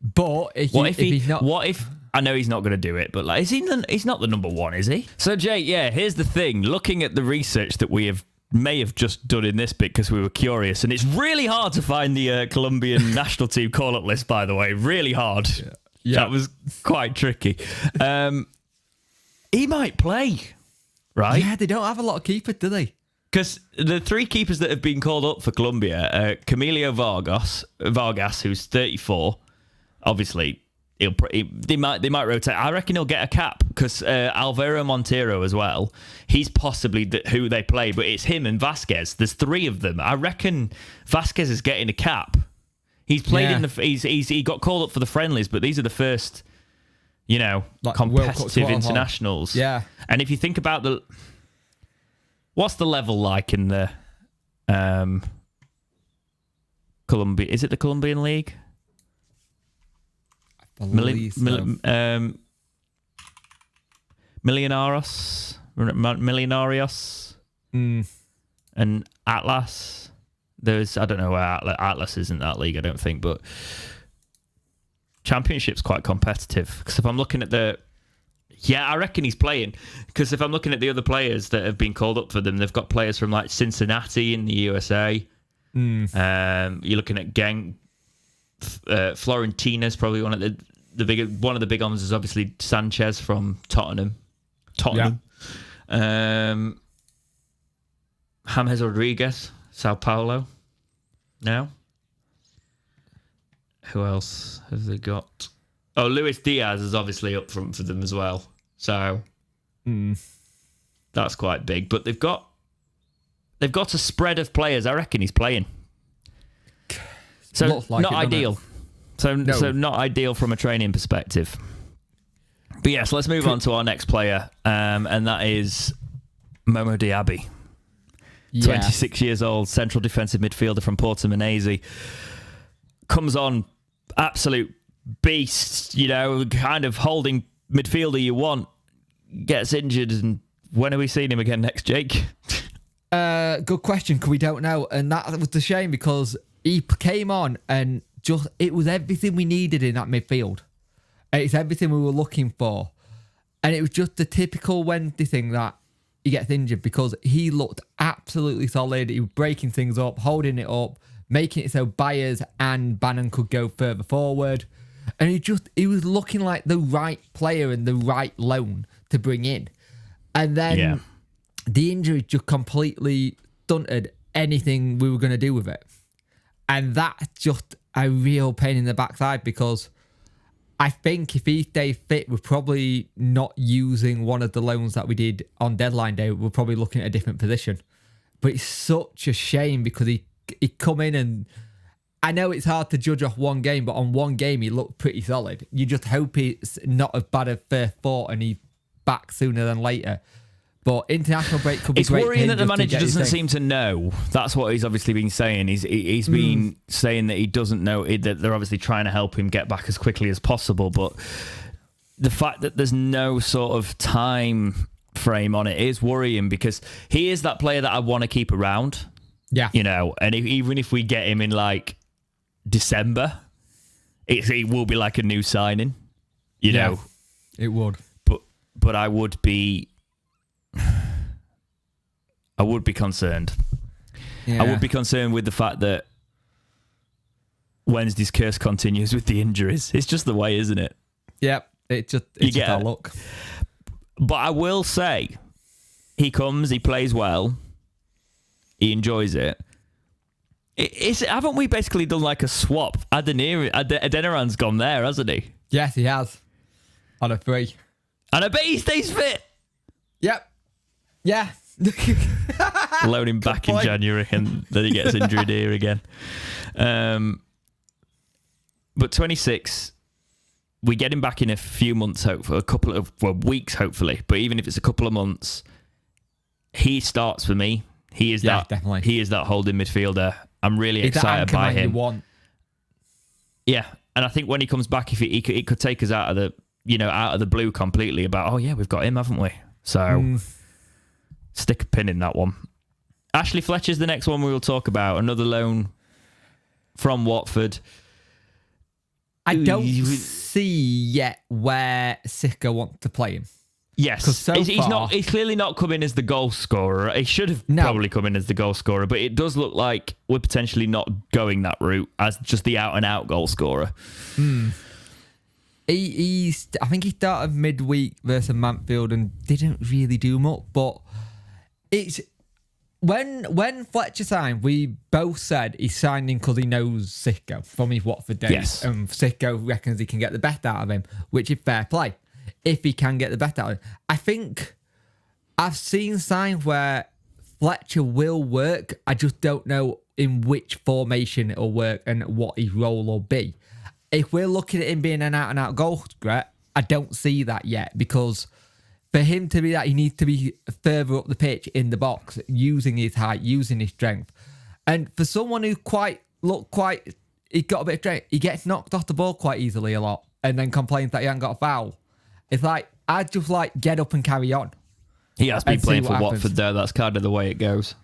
Speaker 2: But
Speaker 1: what if I know he's not going to do it, but like, he's not the number one, is he? So Jake, here's the thing. Looking at the research that we may have just done in this bit because we were curious, and it's really hard to find the Colombian national team call-up list, by the way. Really hard. Yeah. That was quite tricky. He might play, right?
Speaker 2: Yeah, they don't have a lot of keepers, do they?
Speaker 1: Because the 3 keepers that have been called up for Colombia, Camilo Vargas, who's 34, obviously they might rotate. I reckon he'll get a cap, because Alvaro Montero as well. He's possibly who they play, but it's him and Vasquez. There's 3 of them. I reckon Vasquez is getting a cap. He's played in he got called up for the friendlies, but these are the first, like competitive internationals.
Speaker 2: Yeah.
Speaker 1: And if you think about what's the level like in the Colombia? Is it the Colombian League? Millonarios, and Atlas. I don't know where Atlas is in that league, I don't think, but Championship's quite competitive. Because if I'm looking at I reckon he's playing. Because if I'm looking at the other players that have been called up for them, they've got players from like Cincinnati in the USA. You're looking at Florentina's probably one of the big ones is obviously Sanchez from Tottenham. Yeah. James Rodriguez, Sao Paulo. Now, who else have they got? Oh, Luis Diaz is obviously up front for them as well. So that's quite big. But they've got a spread of players. I reckon he's playing. So like not ideal. So not ideal from a training perspective. But yes, let's move on to our next player, and that is Momo Diaby. 26 years old, central defensive midfielder from Portimonense. Comes on, absolute beast, kind of holding midfielder you want. Gets injured, and when are we seeing him again next, Jake?
Speaker 2: Good question, because we don't know. And that was the shame, because he came on and it was everything we needed in that midfield. It's everything we were looking for. And it was just the typical Wednesday thing that he gets injured, because he looked absolutely solid. He was breaking things up, holding it up, making it so Byers and Bannon could go further forward. And he was looking like the right player and the right loan to bring in. And then the injury just completely stunted anything we were going to do with it. And that's just a real pain in the backside, because I think if he stayed fit, we're probably not using one of the loans that we did on deadline day. We're probably looking at a different position. But it's such a shame, because he come in, and I know it's hard to judge off one game, but on one game he looked pretty solid. You just hope it's not as bad as first thought and he's back sooner than later. But international break could be great.
Speaker 1: It's worrying that the manager doesn't seem to know. That's what he's obviously been saying. He's been saying that he doesn't know, that they're obviously trying to help him get back as quickly as possible. But the fact that there's no sort of time frame on it is worrying, because he is that player that I want to keep around.
Speaker 2: Yeah.
Speaker 1: And even if we get him in like December, it will be like a new signing. It
Speaker 2: would.
Speaker 1: But I would be concerned. Yeah. I would be concerned with the fact that Wednesday's curse continues with the injuries. It's just the way, isn't it?
Speaker 2: Yep. It's just our luck.
Speaker 1: But I will say, he comes, he plays well, he enjoys it. Haven't we basically done like a swap? Adeniran's gone there, hasn't he?
Speaker 2: Yes, he has. On a free.
Speaker 1: And I bet he stays fit.
Speaker 2: Yep. Yeah.
Speaker 1: Loan him back in January, and then he gets injured here again. But 26, we get him back in a few months, hopefully, a couple of weeks, hopefully. But even if it's a couple of months, he starts for me. He is definitely. He is that holding midfielder. I'm really excited by him. Yeah, and I think when he comes back, if he could take us out of the blue completely. About we've got him, haven't we? So stick a pin in that one. Ashley Fletcher's the next one we will talk about. Another loan from Watford.
Speaker 2: I don't see yet where Sika wants to play him.
Speaker 1: Yes, he's clearly not coming as the goal scorer. He should have probably come in as the goal scorer, but it does look like we're potentially not going that route as just the out-and-out goal scorer.
Speaker 2: I think he started midweek versus Mansfield and didn't really do much, but it's when Fletcher signed, we both said he's signing because he knows Sicko from his Watford days.
Speaker 1: Yes.
Speaker 2: And Sicko reckons he can get the best out of him, which is fair play. If he can get the best out of him. I think I've seen signs where Fletcher will work. I just don't know in which formation it'll work and what his role will be. If we're looking at him being an out-and-out goal threat, I don't see that yet, because for him to be that, he needs to be further up the pitch in the box, using his height, using his strength. And for someone who he got a bit of strength, he gets knocked off the ball quite easily a lot and then complains that he hasn't got a foul. It's like, I'd just like get up and carry on.
Speaker 1: He has been playing for
Speaker 2: happens.
Speaker 1: Watford though. That's kind of the way it goes.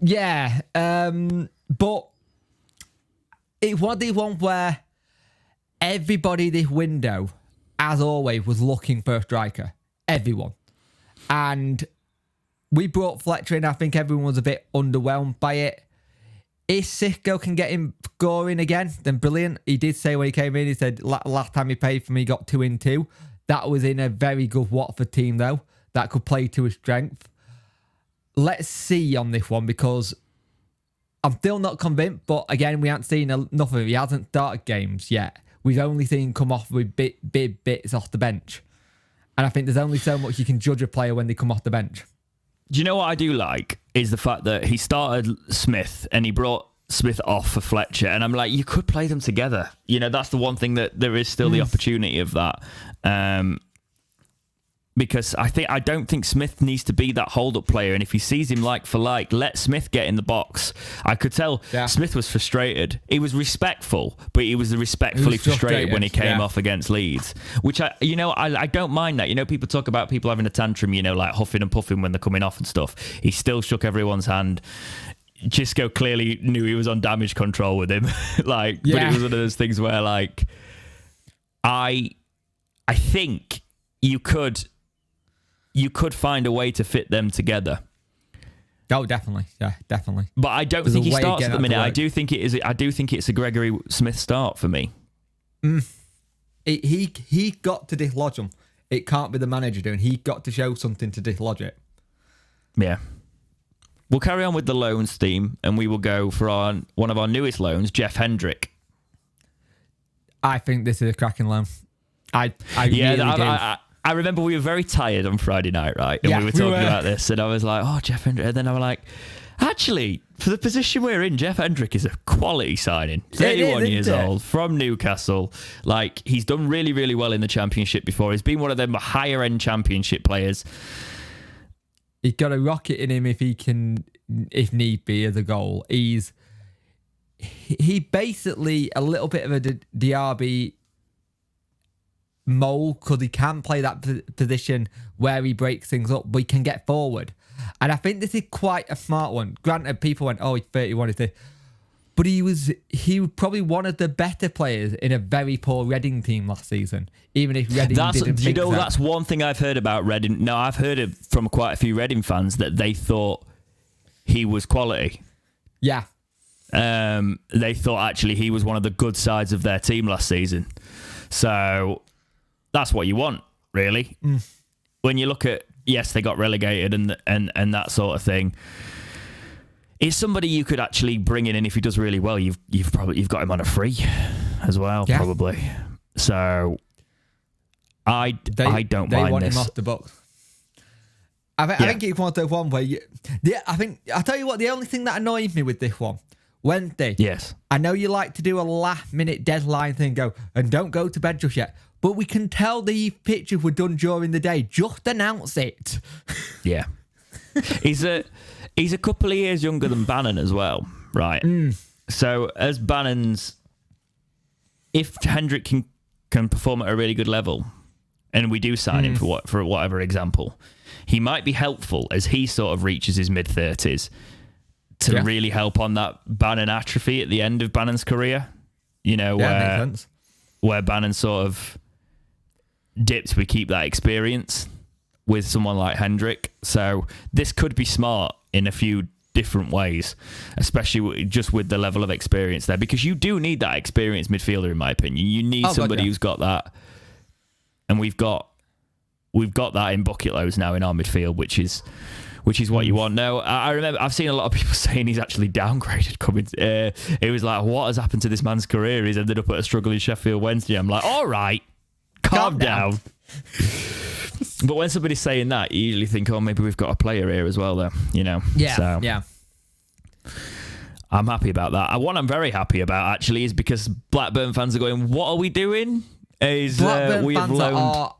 Speaker 2: Yeah, but it was the one where everybody this window, as always, was looking for a striker. Everyone. And we brought Fletcher in. I think everyone was a bit underwhelmed by it. If Sisco can get him scoring again, then brilliant. He did say when he came in, he said last time he paid for me, he got 2 in 2. That was in a very good Watford team, though, that could play to his strength. Let's see on this one, because I'm still not convinced, but again, we haven't seen enough of him. He hasn't started games yet. We've only seen him come off with big bits off the bench. And I think there's only so much you can judge a player when they come off the bench.
Speaker 1: Do you know what I do like is the fact that he started Smith and he brought Smith off for Fletcher, and I'm like, you could play them together. You know, that's the one thing that there is still the opportunity of that. Because I don't think Smith needs to be that hold-up player, and if he sees him like for like, let Smith get in the box. I could tell Smith was frustrated. He was respectful, but he was respectfully frustrated when he came off against Leeds, which I don't mind that. You know, people talk about people having a tantrum, you know, like huffing and puffing when they're coming off and stuff. He still shook everyone's hand. Xisco clearly knew he was on damage control with him. But it was one of those things where, like, I think you could find a way to fit them together.
Speaker 2: Oh, definitely. Yeah, definitely.
Speaker 1: But I don't think he starts at the minute. I do think it's a Gregory Smith start for me.
Speaker 2: He got to dislodge him. It can't be the manager doing. He got to show something to dislodge it.
Speaker 1: Yeah. We'll carry on with the loans theme, and we will go for one of our newest loans, Jeff Hendrick.
Speaker 2: I think this is a cracking loan. I really do.
Speaker 1: I remember we were very tired on Friday night, right? And we were talking about this, and I was like, oh, Jeff Hendrick. And then I was like, actually, for the position we're in, Jeff Hendrick is a quality signing. 31 years old, from Newcastle. Like, he's done really, really well in the Championship before. He's been one of them higher-end Championship players.
Speaker 2: He's got a rocket in him if need be, as a goal. He basically a little bit of a Diaby mold, because he can play that position where he breaks things up, but he can get forward. And I think this is quite a smart one. Granted, people went, oh, he's 31, is this? But he was probably one of the better players in a very poor Reading team last season, even if Reading didn't think so.
Speaker 1: That's one thing I've heard about Reading. No, I've heard it from quite a few Reading fans that they thought he was quality.
Speaker 2: Yeah.
Speaker 1: They thought actually he was one of the good sides of their team last season. So that's what you want, really. When you look at, yes, they got relegated and that sort of thing. It's somebody you could actually bring in, and if he does really well, you've got him on a free as well, probably. So I don't mind this.
Speaker 2: They want him off the books. I think it's one of those one where I'll tell you what, the only thing that annoys me with this one, Wednesday.
Speaker 1: Yes.
Speaker 2: I know you like to do a last minute deadline thing, and don't go to bed just yet. But we can tell the pictures were done during the day. Just announce it. Yeah.
Speaker 1: He's a couple of years younger than Bannon as well, right? So as Bannon's, if Hendrick can perform at a really good level, and we do sign him for whatever example, he might be helpful as he sort of reaches his mid-30s to really help on that Bannon atrophy at the end of Bannon's career. You know, where Bannon sort of dips, we keep that experience with someone like Hendrick. So this could be smart in a few different ways, especially just with the level of experience there, because you do need that experienced midfielder, in my opinion. You need somebody who's got that, and we've got that in bucket loads now in our midfield, which is what you want. No, I remember I've seen a lot of people saying he's actually downgraded coming. It was like, what has happened to this man's career? He's ended up at a struggling Sheffield Wednesday. I'm like, all right, calm down. But when somebody's saying that, you usually think, oh, maybe we've got a player here as well, though. You know?
Speaker 2: Yeah,
Speaker 1: so,
Speaker 2: yeah.
Speaker 1: I'm happy about that. What I'm very happy about, actually, is because Blackburn fans are going, what are we doing?
Speaker 2: Blackburn fans are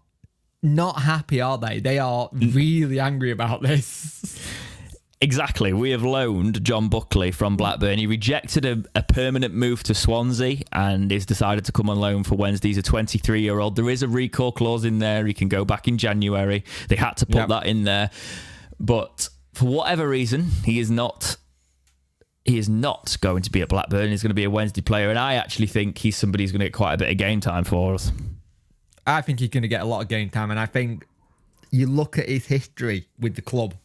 Speaker 2: not happy, are they? They are really angry about this.
Speaker 1: Exactly. We have loaned John Buckley from Blackburn. He rejected a permanent move to Swansea and is decided to come on loan for Wednesday. He's a 23-year-old. There is a recall clause in there. He can go back in January. They had to put that in there. But for whatever reason, he is not going to be at Blackburn. He's going to be a Wednesday player. And I actually think he's somebody who's going to get quite a bit of game time for us.
Speaker 2: I think he's going to get a lot of game time. And I think you look at his history with the club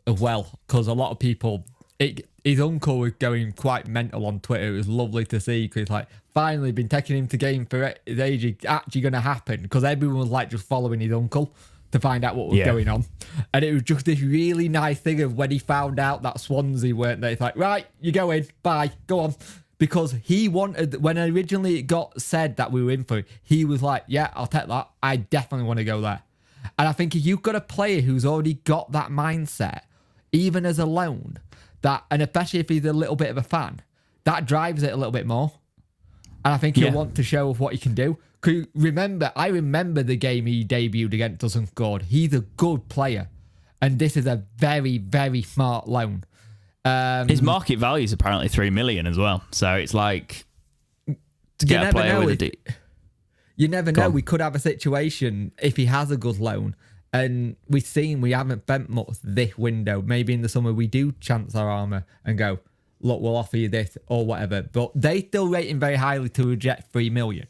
Speaker 2: as well, because a lot of people, his uncle was going quite mental on Twitter. It was lovely to see, because like, finally been taking him to game for his age. It's actually going to happen, because everyone was like just following his uncle to find out what was going on. And it was just this really nice thing of when he found out that Swansea weren't there. It's like, right, you go in, bye, go on. Because he wanted, when originally it got said that we were in for it, he was like, yeah, I'll take that. I definitely want to go there. And I think if you've got a player who's already got that mindset, even as a loan, that, and especially if he's a little bit of a fan, that drives it a little bit more. And I think he'll want to show what he can do. I remember the game he debuted against us and scored. He's a good player. And this is a very, very smart loan.
Speaker 1: His market value is apparently 3 million as well. So it's like, to get a player with
Speaker 2: you never know. We could have a situation if he has a good loan. And we haven't spent much this window. Maybe in the summer we do chance our armour and go, look, we'll offer you this or whatever. But they still rate him very highly to reject 3 million.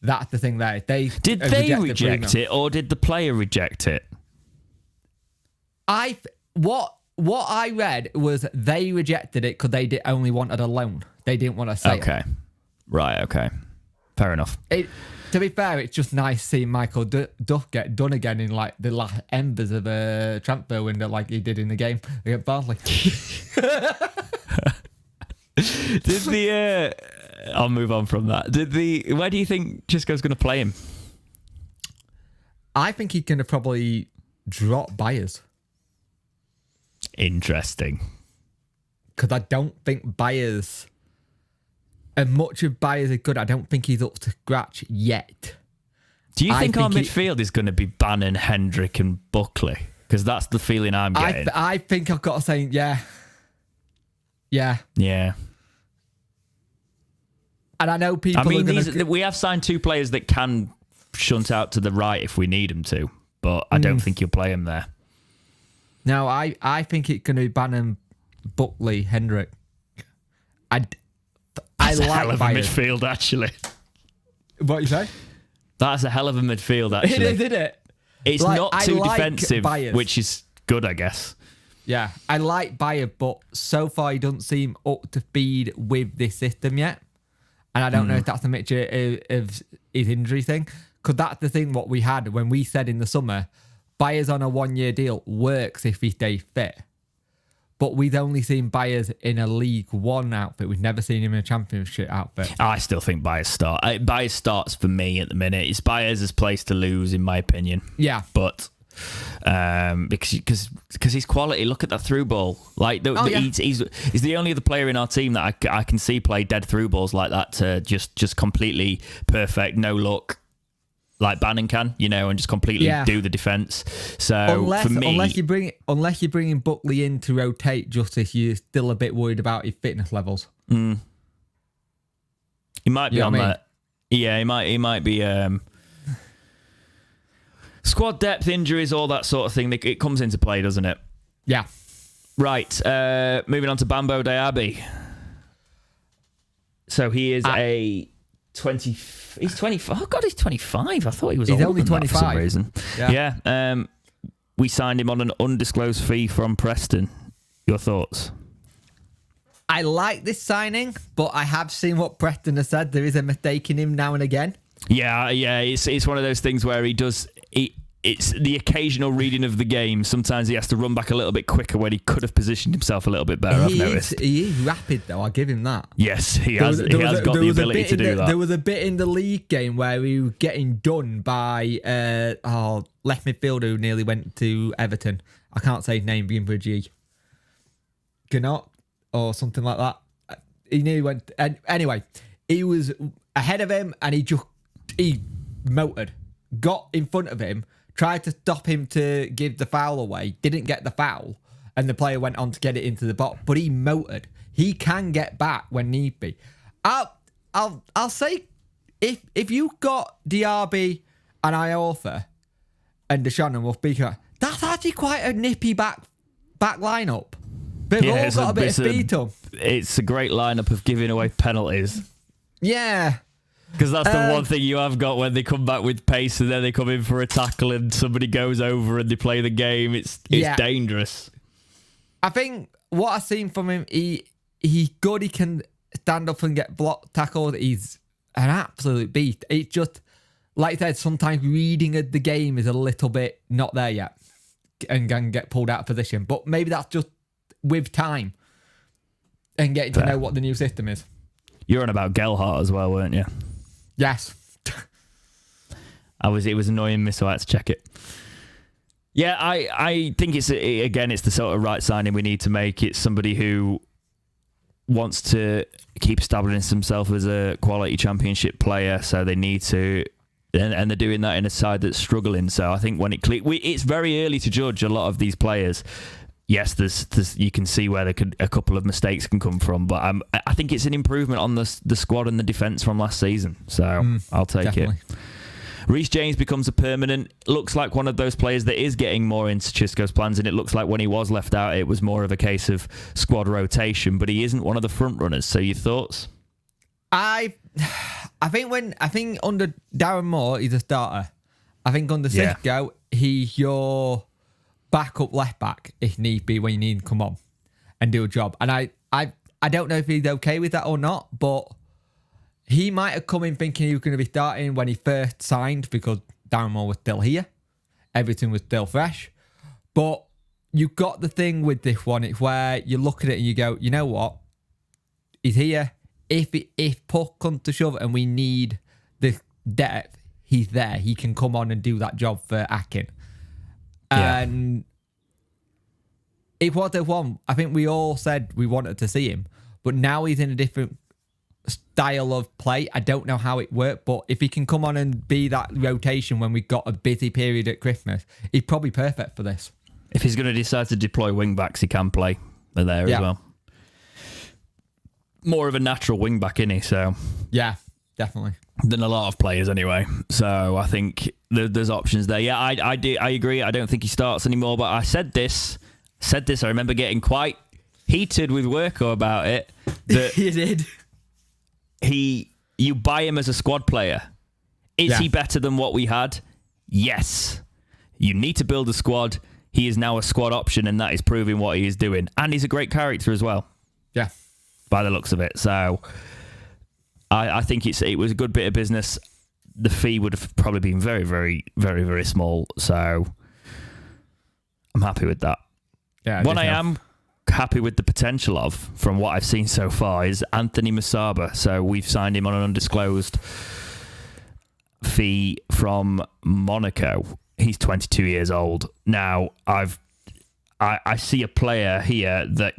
Speaker 2: That's the thing there.
Speaker 1: Did they reject it, or did the player reject it?
Speaker 2: What I read was they rejected it because they only wanted a loan. They didn't want a sale.
Speaker 1: Okay. Right, okay. Fair enough.
Speaker 2: To be fair, it's just nice seeing Michael Duff get done again in like the last embers of a transfer window, like he did in the game against Barnsley.
Speaker 1: I'll move on from that. Where do you think Chisco's going to play him?
Speaker 2: I think he's going to probably drop Byers.
Speaker 1: Interesting.
Speaker 2: Because I don't think Byers, and much of Byers is good, I don't think he's up to scratch yet.
Speaker 1: Do you think our midfield is going to be Bannon, Hendrick and Buckley? Because that's the feeling I'm getting.
Speaker 2: I think I've got to say, yeah. And I know people are going to...
Speaker 1: We have signed 2 players that can shunt out to the right if we need them to, but I don't think you'll play them there.
Speaker 2: No, I think it's going to be Bannon, Buckley, Hendrick.
Speaker 1: That's a hell of a midfield, actually.
Speaker 2: What you say?
Speaker 1: That's a hell of a midfield, actually.
Speaker 2: It is, isn't it?
Speaker 1: It's not too defensive,
Speaker 2: Byers,
Speaker 1: which is good, I guess.
Speaker 2: Yeah, I like Byers, but so far he doesn't seem up to speed with this system yet. And I don't know if that's a mixture of his injury thing. Because that's the thing what we had when we said in the summer, Byers on a 1-year deal works if he stays fit. But we've only seen Byers in a League One outfit. We've never seen him in a Championship outfit.
Speaker 1: I still think Byers starts. Byers starts for me at the minute. It's Byers' place to lose, in my opinion.
Speaker 2: Yeah.
Speaker 1: But because he's quality. Look at that through ball. Like he's the only other player in our team that I can see play dead through balls like that to just completely perfect, no look. Like Bannon can, and just completely do the defence. So for me,
Speaker 2: unless you're bringing Buckley in to rotate, just if you're still a bit worried about his fitness levels.
Speaker 1: He might be on that. Yeah, he might be. Squad depth, injuries, all that sort of thing. It comes into play, doesn't it?
Speaker 2: Yeah.
Speaker 1: Right. Moving on to Bambo Diaby. So he is a 20. He's 25. Oh God, he's 25. I thought he was older
Speaker 2: only
Speaker 1: than
Speaker 2: 25
Speaker 1: that for some reason. Yeah. We signed him on an undisclosed fee from Preston. Your thoughts?
Speaker 2: I like this signing, but I have seen what Preston has said. There is a mistake in him now and again.
Speaker 1: Yeah. It's one of those things where it's the occasional reading of the game. Sometimes he has to run back a little bit quicker when he could have positioned himself a little bit better. I've noticed.
Speaker 2: He is rapid, though. I'll give him that.
Speaker 1: Yes, he has got the ability to do that.
Speaker 2: There was a bit in the league game where he was getting done by left midfielder who nearly went to Everton. I can't say his name, beginning with a G. Gnot or something like that. He nearly went. Anyway, he was ahead of him and he motored, got in front of him, tried to stop him to give the foul away, didn't get the foul, and the player went on to get it into the box, but he motored. He can get back when need be. I'll say if you got DRB and Iorfa and Deshaun and Wolf-Beaker, that's actually quite a nippy back lineup. They've all got a bit of speed to them.
Speaker 1: It's a great lineup of giving away penalties.
Speaker 2: Yeah.
Speaker 1: Because that's the one thing you have got when they come back with pace and then they come in for a tackle and somebody goes over and they play the game. It's dangerous. I
Speaker 2: think what I've seen from him, he's good. He can stand up and get blocked, tackled. He's an absolute beast. It's just, like I said, sometimes reading of the game is a little bit not there yet and can get pulled out of position. But maybe that's just with time and getting to know what the new system is.
Speaker 1: You're on about Gelhardt as well, weren't you?
Speaker 2: Yes.
Speaker 1: It was annoying me, so I had to check it. Yeah, I think it's the sort of right signing we need to make. It's somebody who wants to keep establishing himself as a quality championship player, so they need to, and they're doing that in a side that's struggling. So I think when it's very early to judge a lot of these players. Yes, there's you can see where a couple of mistakes can come from, but I think it's an improvement on the squad and the defence from last season. So I'll take definitely. It. Reece James becomes a permanent. Looks like one of those players that is getting more into Xisco's plans, and it looks like when he was left out, it was more of a case of squad rotation. But he isn't one of the front runners. So your thoughts? I think under Darren Moore, he's a starter. I think under Xisco, he's your backup left back if need be when you need to come on and do a job. And I don't know if he's okay with that or not, but he might have come in thinking he was going to be starting when he first signed because Darren Moore was still here. Everything was still fresh. But you got the thing with this one. It's where you look at it and you go, you know what? He's here. If push comes to shove and we need the depth, he's there. He can come on and do that job for Akin. And it was the one. I think we all said we wanted to see him, but now he's in a different style of play. I don't know how it worked, but if he can come on and be that rotation when we got a busy period at Christmas, he's probably perfect for this. If he's going to decide to deploy wing backs, he can play there as well. More of a natural wing back, isn't he? So
Speaker 2: yeah, definitely.
Speaker 1: Than a lot of players anyway. So I think there's options there. Yeah, I agree. I don't think he starts anymore, but I said this. I remember getting quite heated with Worko about it. That
Speaker 2: he did.
Speaker 1: You buy him as a squad player. Is he better than what we had? Yes. You need to build a squad. He is now a squad option, and that is proving what he is doing. And he's a great character as well.
Speaker 2: Yeah.
Speaker 1: By the looks of it. So I think it was a good bit of business. The fee would have probably been very, very, very, very small. So I'm happy with that.
Speaker 2: Yeah.
Speaker 1: What I am happy with the potential of, from what I've seen so far, is Anthony Musaba. So we've signed him on an undisclosed fee from Monaco. He's 22 years old. Now, I see a player here that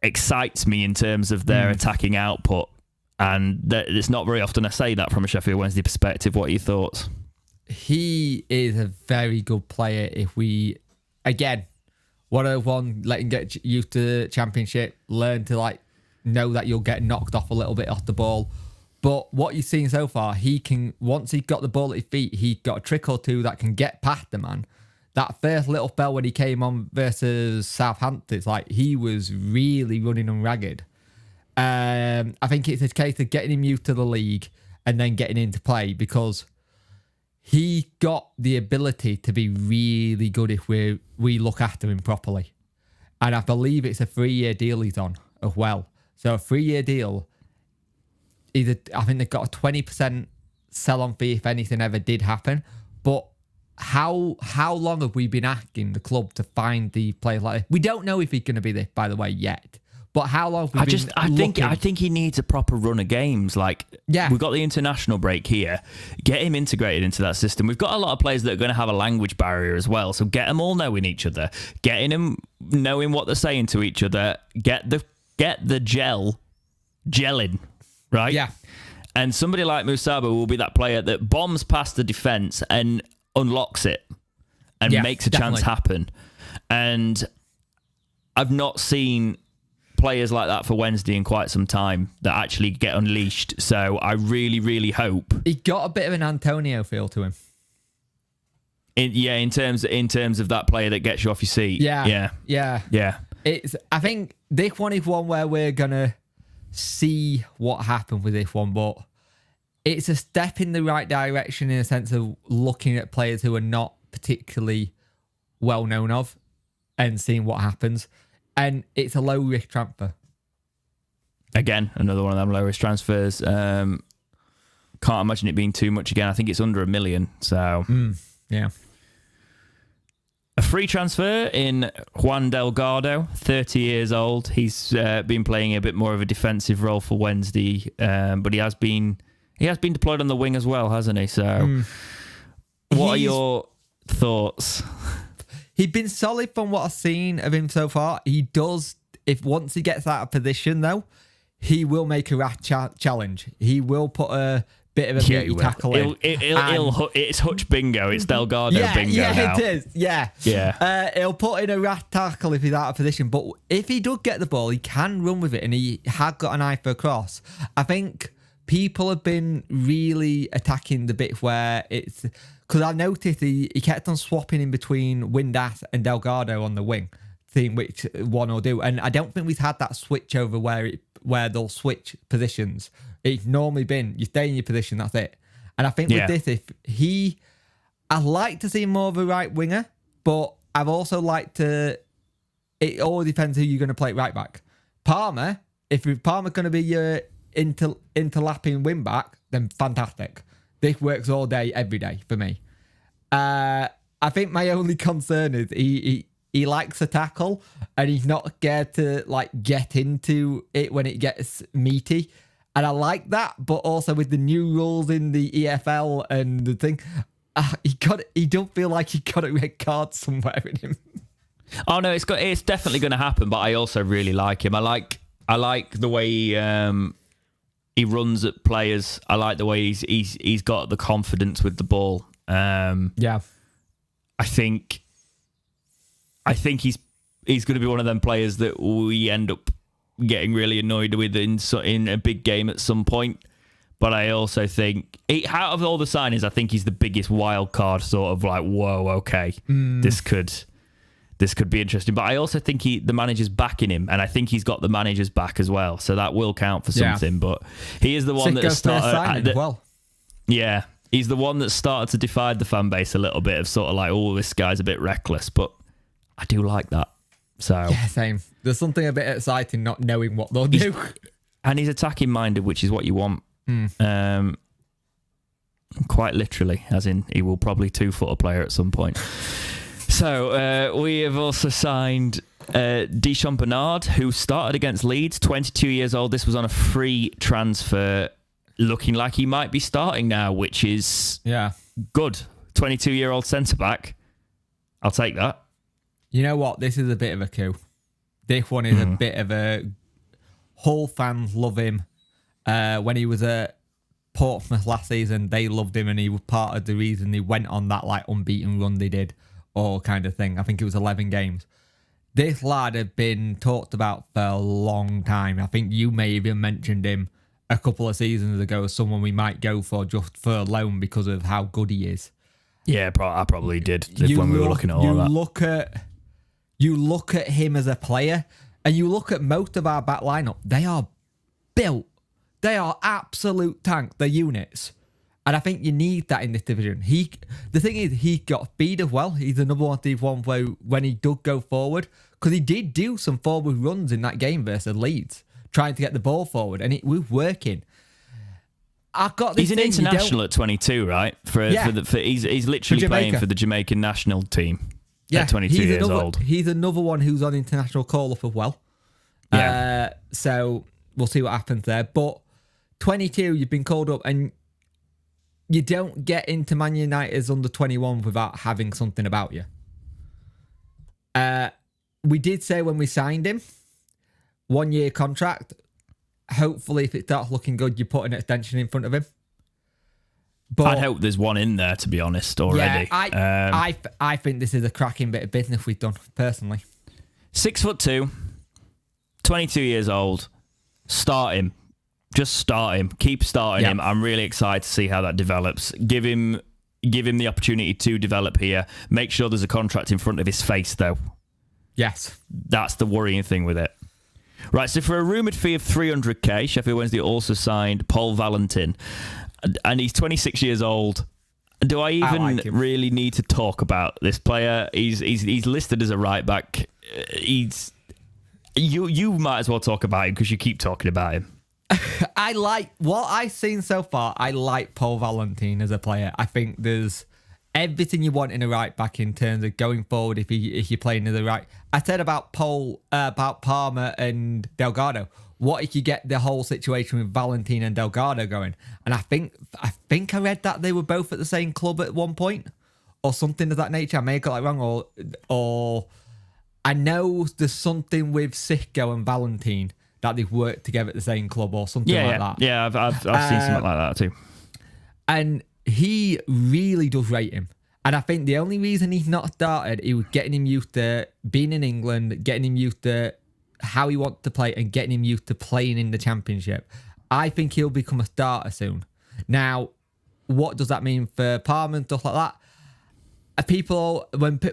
Speaker 1: excites me in terms of their attacking output. And it's not very often I say that from a Sheffield Wednesday perspective. What are your thoughts?
Speaker 2: He is a very good player. If we, again, let him get used to the Championship, learn to know that you'll get knocked off a little bit off the ball. But what you've seen so far, he can, once he's got the ball at his feet, he got a trick or two that can get past the man. That first little spell when he came on versus Southampton, it's like he was really running on ragged. I think it's a case of getting him used to the league and then getting into play, because he got the ability to be really good if we look after him properly. And I believe it's a 3-year deal he's on as well. So a 3-year deal, I think they've got a 20% sell-on fee if anything ever did happen. But how long have we been asking the club to find the players like this? We don't know if he's going to be this, by the way, yet. But how long have we
Speaker 1: I think he needs a proper run of games. We've got the international break here. Get him integrated into that system. We've got a lot of players that are going to have a language barrier as well. So get them all knowing each other. Getting them knowing what they're saying to each other. Get the gelling, right?
Speaker 2: Yeah.
Speaker 1: And somebody like Musaba will be that player that bombs past the defence and unlocks it and makes a chance happen. And I've not seen players like that for Wednesday in quite some time that actually get unleashed. So I really, really hope
Speaker 2: He got a bit of an Antonio feel to him.
Speaker 1: In terms of that player that gets you off your seat.
Speaker 2: Yeah. I think this one is one where we're gonna see what happened with this one, but it's a step in the right direction in a sense of looking at players who are not particularly well known of and seeing what happens. And it's a low risk transfer.
Speaker 1: Again, another one of them low risk transfers. Can't imagine it being too much again. I think it's under $1 million. So
Speaker 2: yeah.
Speaker 1: A free transfer in Juan Delgado, 30 years old. He's been playing a bit more of a defensive role for Wednesday, but he has been deployed on the wing as well, hasn't he? So, what are your thoughts?
Speaker 2: He's been solid from what I've seen of him so far. He does, if once he gets out of position though, he will make a rash challenge. He will put a bit of a meaty tackle in.
Speaker 1: It's Hutch bingo. It's Delgado bingo now.
Speaker 2: Yeah, it is. Yeah. He'll put in a rash tackle if he's out of position. But if he does get the ball, he can run with it, and he has got an eye for a cross. I think people have been really attacking the bit where it's... Because I noticed he kept on swapping in between Windass and Delgado on the wing, seeing which one will do. And I don't think we've had that switch over where they'll switch positions. It's normally been, you stay in your position, that's it. And I think with this, I'd like to see more of a right winger, but I've also liked to... It all depends who you're going to play right back. Palmer, if Palmer's going to be your interlapping wing back, then fantastic. This works all day, every day for me. I think my only concern is he likes a tackle and he's not scared to like get into it when it gets meaty. And I like that, but also with the new rules in the EFL and the thing, he don't feel like he got a red card somewhere in him.
Speaker 1: Oh no, it's definitely going to happen. But I also really like him. I like the way he runs at players. I like the way he's got the confidence with the ball.
Speaker 2: Yeah,
Speaker 1: I think he's going to be one of them players that we end up getting really annoyed with in a big game at some point. But I also think out of all the signings, I think he's the biggest wild card. Sort of like, whoa, okay, this could be interesting. But I also think the manager's backing him, and I think he's got the manager's back as well. So that will count for something. But he is the one that started. Yeah, he's the one that started to divide the fan base a little bit of sort of like, oh, this guy's a bit reckless. But I do like that. So
Speaker 2: yeah, same. There's something a bit exciting not knowing what they'll do.
Speaker 1: And he's attacking minded, which is what you want. Quite literally, as in he will probably 2-foot a player at some point. So we have also signed Deschamps Bernard, who started against Leeds, 22 years old. This was on a free transfer, looking like he might be starting now, which is good. 22-year-old centre-back. I'll take that.
Speaker 2: You know what? This is a bit of a coup. This one is a bit of a... Hull fans love him. When he was at Portsmouth last season, they loved him, and he was part of the reason he went on that like unbeaten run they did, or kind of thing. I think it was 11 games. This lad had been talked about for a long time. I think you may even mentioned him a couple of seasons ago as someone we might go for just for a loan because of how good he is.
Speaker 1: Yeah, I probably did when we were looking at all that. You look at him as a player, and you look at most of our back lineup. They are built. They are absolute tanks. They're units. And I think you need that in this division. The thing is, he got speed as well. He's another one where when he did go forward, because he did do some forward runs in that game versus Leeds, trying to get the ball forward, and it was working. I've got this. He's an international at 22, right? He's literally playing for the Jamaican national team.
Speaker 2: Yeah,
Speaker 1: at 22 years old.
Speaker 2: He's another one who's on international call-up as well.
Speaker 1: Yeah.
Speaker 2: So we'll see what happens there. But 22, you've been called up, and you don't get into Man United's under 21 without having something about you. We did say when we signed him, 1-year contract. Hopefully, if it starts looking good, you put an extension in front of him. But
Speaker 1: I'd hope there's one in there, to be honest, already.
Speaker 2: Yeah, I think this is a cracking bit of business we've done, personally.
Speaker 1: 6'2", 22 years old. Start him. Just start him. Keep starting him. I'm really excited to see how that develops. Give him the opportunity to develop here. Make sure there's a contract in front of his face, though.
Speaker 2: Yes.
Speaker 1: That's the worrying thing with it. Right, so for a rumoured fee of 300k, Sheffield Wednesday also signed Paul Valentin. And he's 26 years old. Do I even really need to talk about this player? He's listed as a right back. You might as well talk about him because you keep talking about him.
Speaker 2: I like what I've seen so far. I like Paul Valentin as a player. I think there's everything you want in a right back in terms of going forward if you're playing to the right. I said about Palmer and Delgado. What if you get the whole situation with Valentin and Delgado going? And I think I read that they were both at the same club at one point or something of that nature. I may have got it wrong or I know there's something with Sicko and Valentin that they've worked together at the same club or something like that.
Speaker 1: Yeah, I've seen something like that too.
Speaker 2: And he really does rate him. And I think the only reason he's not started, he was getting him used to being in England, getting him used to how he wants to play and getting him used to playing in the Championship. I think he'll become a starter soon. Now, what does that mean for Palmer and stuff like that? People,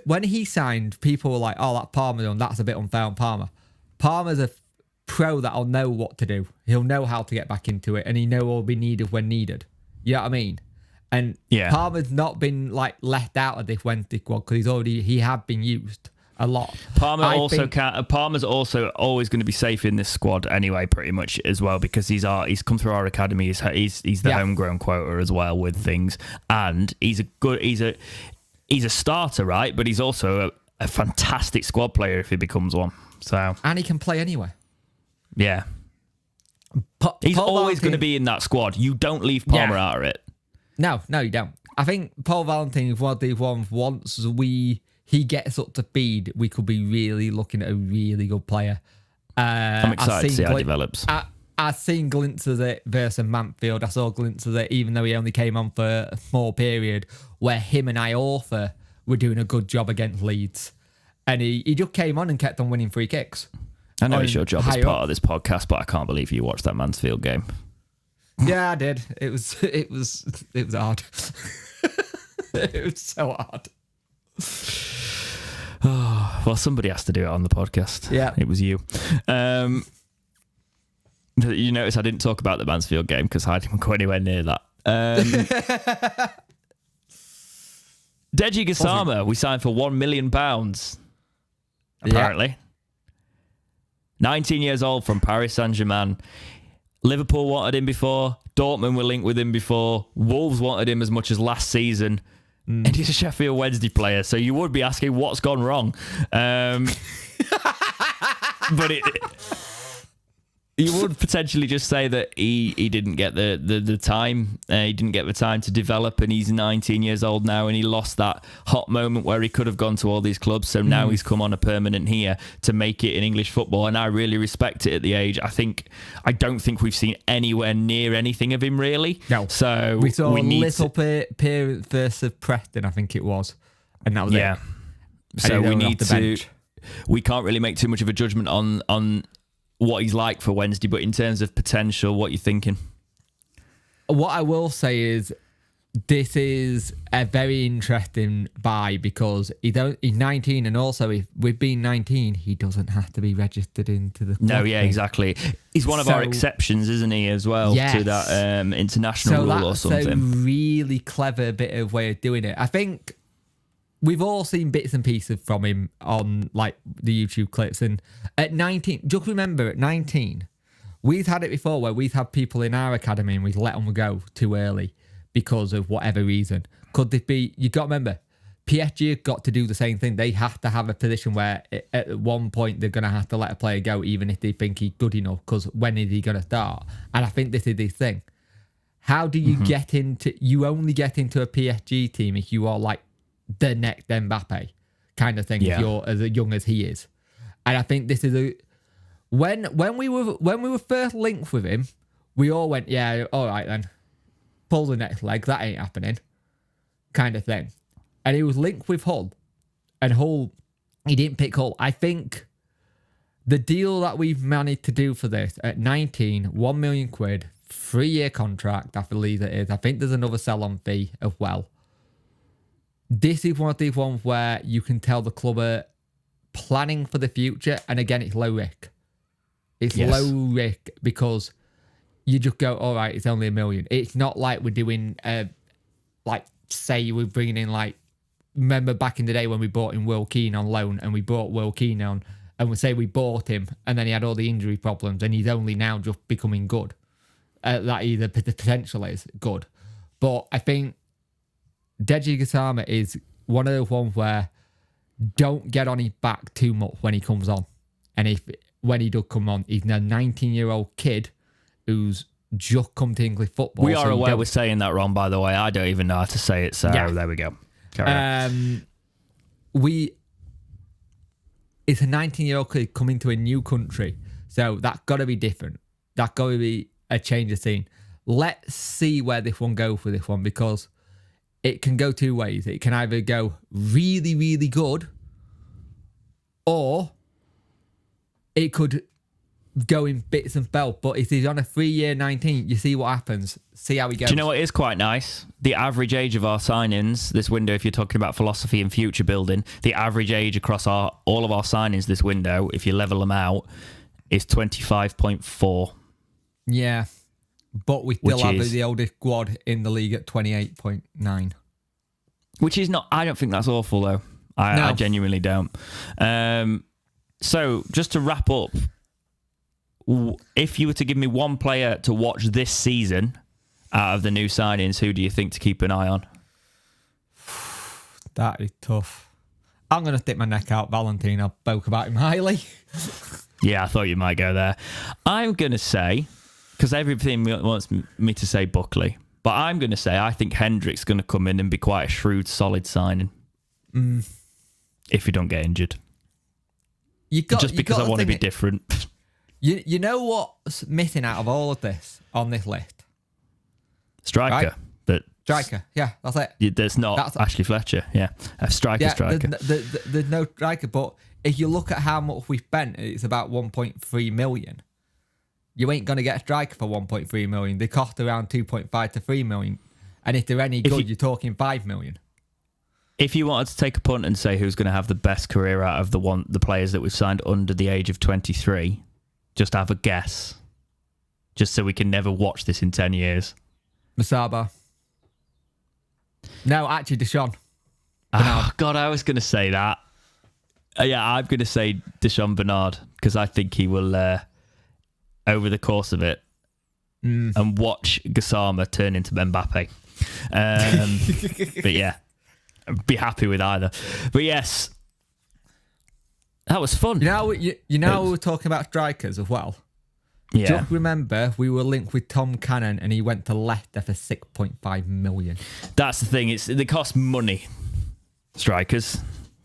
Speaker 2: when he signed, people were like, oh, that Palmer, that's a bit unfair on Palmer. Palmer's a pro that'll know what to do. He'll know how to get back into it and he know what will be needed when needed. You know what I mean? And Palmer's not been like left out of this Wednesday squad because he had been used a lot. Palmer's also always going to be safe in this squad anyway, pretty much as well, because he's come through our academy. He's the homegrown quota as well with things, and he's a starter, right? But he's also a fantastic squad player if he becomes one. So and he can play anywhere.
Speaker 1: Yeah. He's always going to be in that squad. You don't leave Palmer out of it.
Speaker 2: No, you don't. I think Paul Valentin is one of these ones, once he gets up to speed, we could be really looking at a really good player.
Speaker 1: I'm excited to see how it develops.
Speaker 2: I've seen glimpses of it versus Mansfield. I saw glimpses of it, even though he only came on for a small period, where him and Iorfa were doing a good job against Leeds. And he just came on and kept on winning free kicks.
Speaker 1: I know it's your job as part of this podcast, but I can't believe you watched that Mansfield game.
Speaker 2: Yeah, I did. It was hard. It was so hard.
Speaker 1: Oh, well, somebody has to do it on the podcast.
Speaker 2: Yeah.
Speaker 1: It was you. You notice I didn't talk about the Mansfield game because I didn't go anywhere near that. Deji Gassama, we signed for £1 million, apparently. Yeah. 19 years old from Paris Saint-Germain. Liverpool wanted him before. Dortmund were linked with him before. Wolves wanted him as much as last season. And he's a Sheffield Wednesday player, so you would be asking what's gone wrong. But you would potentially just say that he didn't get the time. He didn't get the time to develop, and he's 19 years old now, and he lost that hot moment where he could have gone to all these clubs. So now he's come on a permanent here to make it in English football, and I really respect it at the age. I don't think we've seen anywhere near anything of him, really.
Speaker 2: No.
Speaker 1: So
Speaker 2: we saw a little appearance versus Preston, I think it was, and that was it.
Speaker 1: So we need to. We can't really make too much of a judgment on what he's like for Wednesday, but in terms of potential, what are you thinking?
Speaker 2: What I will say is this is a very interesting buy because he's 19, and also if with being 19, he doesn't have to be registered into the club.
Speaker 1: No, yeah, exactly. He's one of our exceptions, isn't he, as well, to that international rule or something.
Speaker 2: So that's a really clever bit of way of doing it. I think we've all seen bits and pieces from him on like the YouTube clips, and at 19, just remember at 19, we've had it before where we've had people in our academy and we've let them go too early because of whatever reason. Could this be, you got to remember, PSG have got to do the same thing. They have to have a position where at one point they're going to have to let a player go even if they think he's good enough, because when is he going to start? And I think this is his thing. How do you get into, you only get into a PSG team if you are like the next Mbappe kind of thing, if you're as young as he is. And I think this is when we were first linked with him, we all went, yeah, all right then, pull the next leg, that ain't happening, kind of thing. And he was linked with Hull, and Hull, he didn't pick Hull. I think The deal that we've managed to do for this at 19, 1 million quid, 3-year contract, I believe it is. I think there's another sell-on fee as well. This is one of these ones where you can tell the club are planning for the future. And again, it's low risk. It's low risk because you just go, all right, it's only 1 million. It's not like we're doing, like, say we're bringing in, like, remember back in the day when we bought in Will Keane on loan and we brought Will Keane on and we say we bought him and then he had all the injury problems and he's only now just becoming good. That either potential is good. But I think Deji Gassama is one of those ones where don't get on his back too much when he comes on. And when he does come on, he's a 19-year-old kid who's just come to English football.
Speaker 1: We are aware we're saying that wrong, by the way. I don't even know how to say it, so there we go. It's a 19-year-old kid coming to a new country, so that's got to be different. That's got to be a change of scene. Let's see where this one goes for this one, because it can go two ways. It can either go really, really good, or it could go in bits and belts. But if he's on a 3-year 19, you see what happens. See how he goes. Do you know what is quite nice? The average age of our signings this window, if you're talking about philosophy and future building, the average age across all of our signings this window, if you level them out, is 25.4.
Speaker 2: Yeah. But we still have the oldest squad in the league at 28.9.
Speaker 1: Which is not... I don't think that's awful, though. I genuinely don't. So, just to wrap up, if you were to give me one player to watch this season out of the new signings, who do you think to keep an eye on?
Speaker 2: That is tough. I'm going to stick my neck out. Valentin, I spoke about him highly.
Speaker 1: Yeah, I thought you might go there. I'm going to say, because everything wants me to say Buckley, but I'm going to say I think Hendrick's going to come in and be quite a shrewd, solid signing. If he don't get injured. Just because I want to be different.
Speaker 2: You know what's missing out of all of this on this list?
Speaker 1: Striker.
Speaker 2: Right? Striker, yeah, that's it.
Speaker 1: There's not Ashley Fletcher, yeah. A striker.
Speaker 2: There's no striker, but if you look at how much we spent, it's about 1.3 million. You ain't going to get a striker for 1.3 million. They cost around 2.5 to 3 million. And if they're any good, you're talking 5 million.
Speaker 1: If you wanted to take a punt and say who's going to have the best career out of the players that we've signed under the age of 23, just have a guess. Just so we can never watch this in 10 years.
Speaker 2: Masaba. No, actually, Deshaun.
Speaker 1: Oh, God, I was going to say that. Yeah, I'm going to say Deshaun Bernard, because I think he will, over the course of it, and watch Gassama turn into Mbappe. But yeah, I'd be happy with either. But yes, that was fun.
Speaker 2: You know we were talking about strikers as well.
Speaker 1: Yeah.
Speaker 2: Just remember, we were linked with Tom Cannon and he went to Leicester for 6.5 million.
Speaker 1: That's the thing. They cost money, strikers,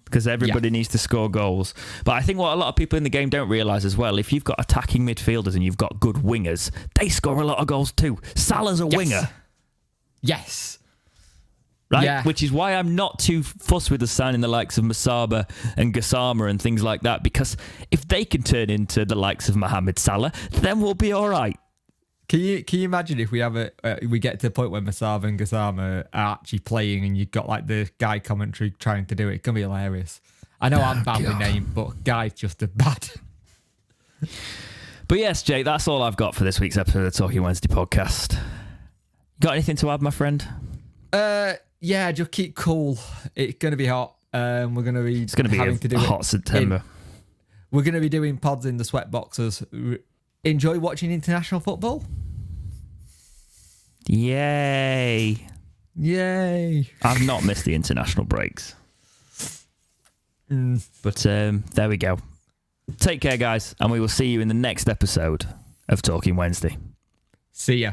Speaker 1: because everybody needs to score goals. But I think what a lot of people in the game don't realise as well, if you've got attacking midfielders and you've got good wingers, they score a lot of goals too. Salah's a winger.
Speaker 2: Yes.
Speaker 1: Right?
Speaker 2: Yeah.
Speaker 1: Which is why I'm not too fussed with the signing the likes of Masaba and Gassama and things like that, because if they can turn into the likes of Mohamed Salah, then we'll be all right.
Speaker 2: Can you imagine if we have we get to the point where Masaba and Gassama are actually playing and you've got like the guy commentary trying to do it? It's going to be hilarious. I know I'm bad with name, but Guy's just a bad.
Speaker 1: But yes, Jake, that's all I've got for this week's episode of the Talking Wednesday podcast. Got anything to add, my friend?
Speaker 2: Yeah, just keep cool. It's going to be hot. We're going to be.
Speaker 1: It's going to be a hot September.
Speaker 2: We're going to be doing pods in the sweat boxes. Enjoy watching international football.
Speaker 1: Yay! I've not missed the international breaks. But there we go. Take care, guys, and we will see you in the next episode of Talking Wednesday.
Speaker 2: See ya.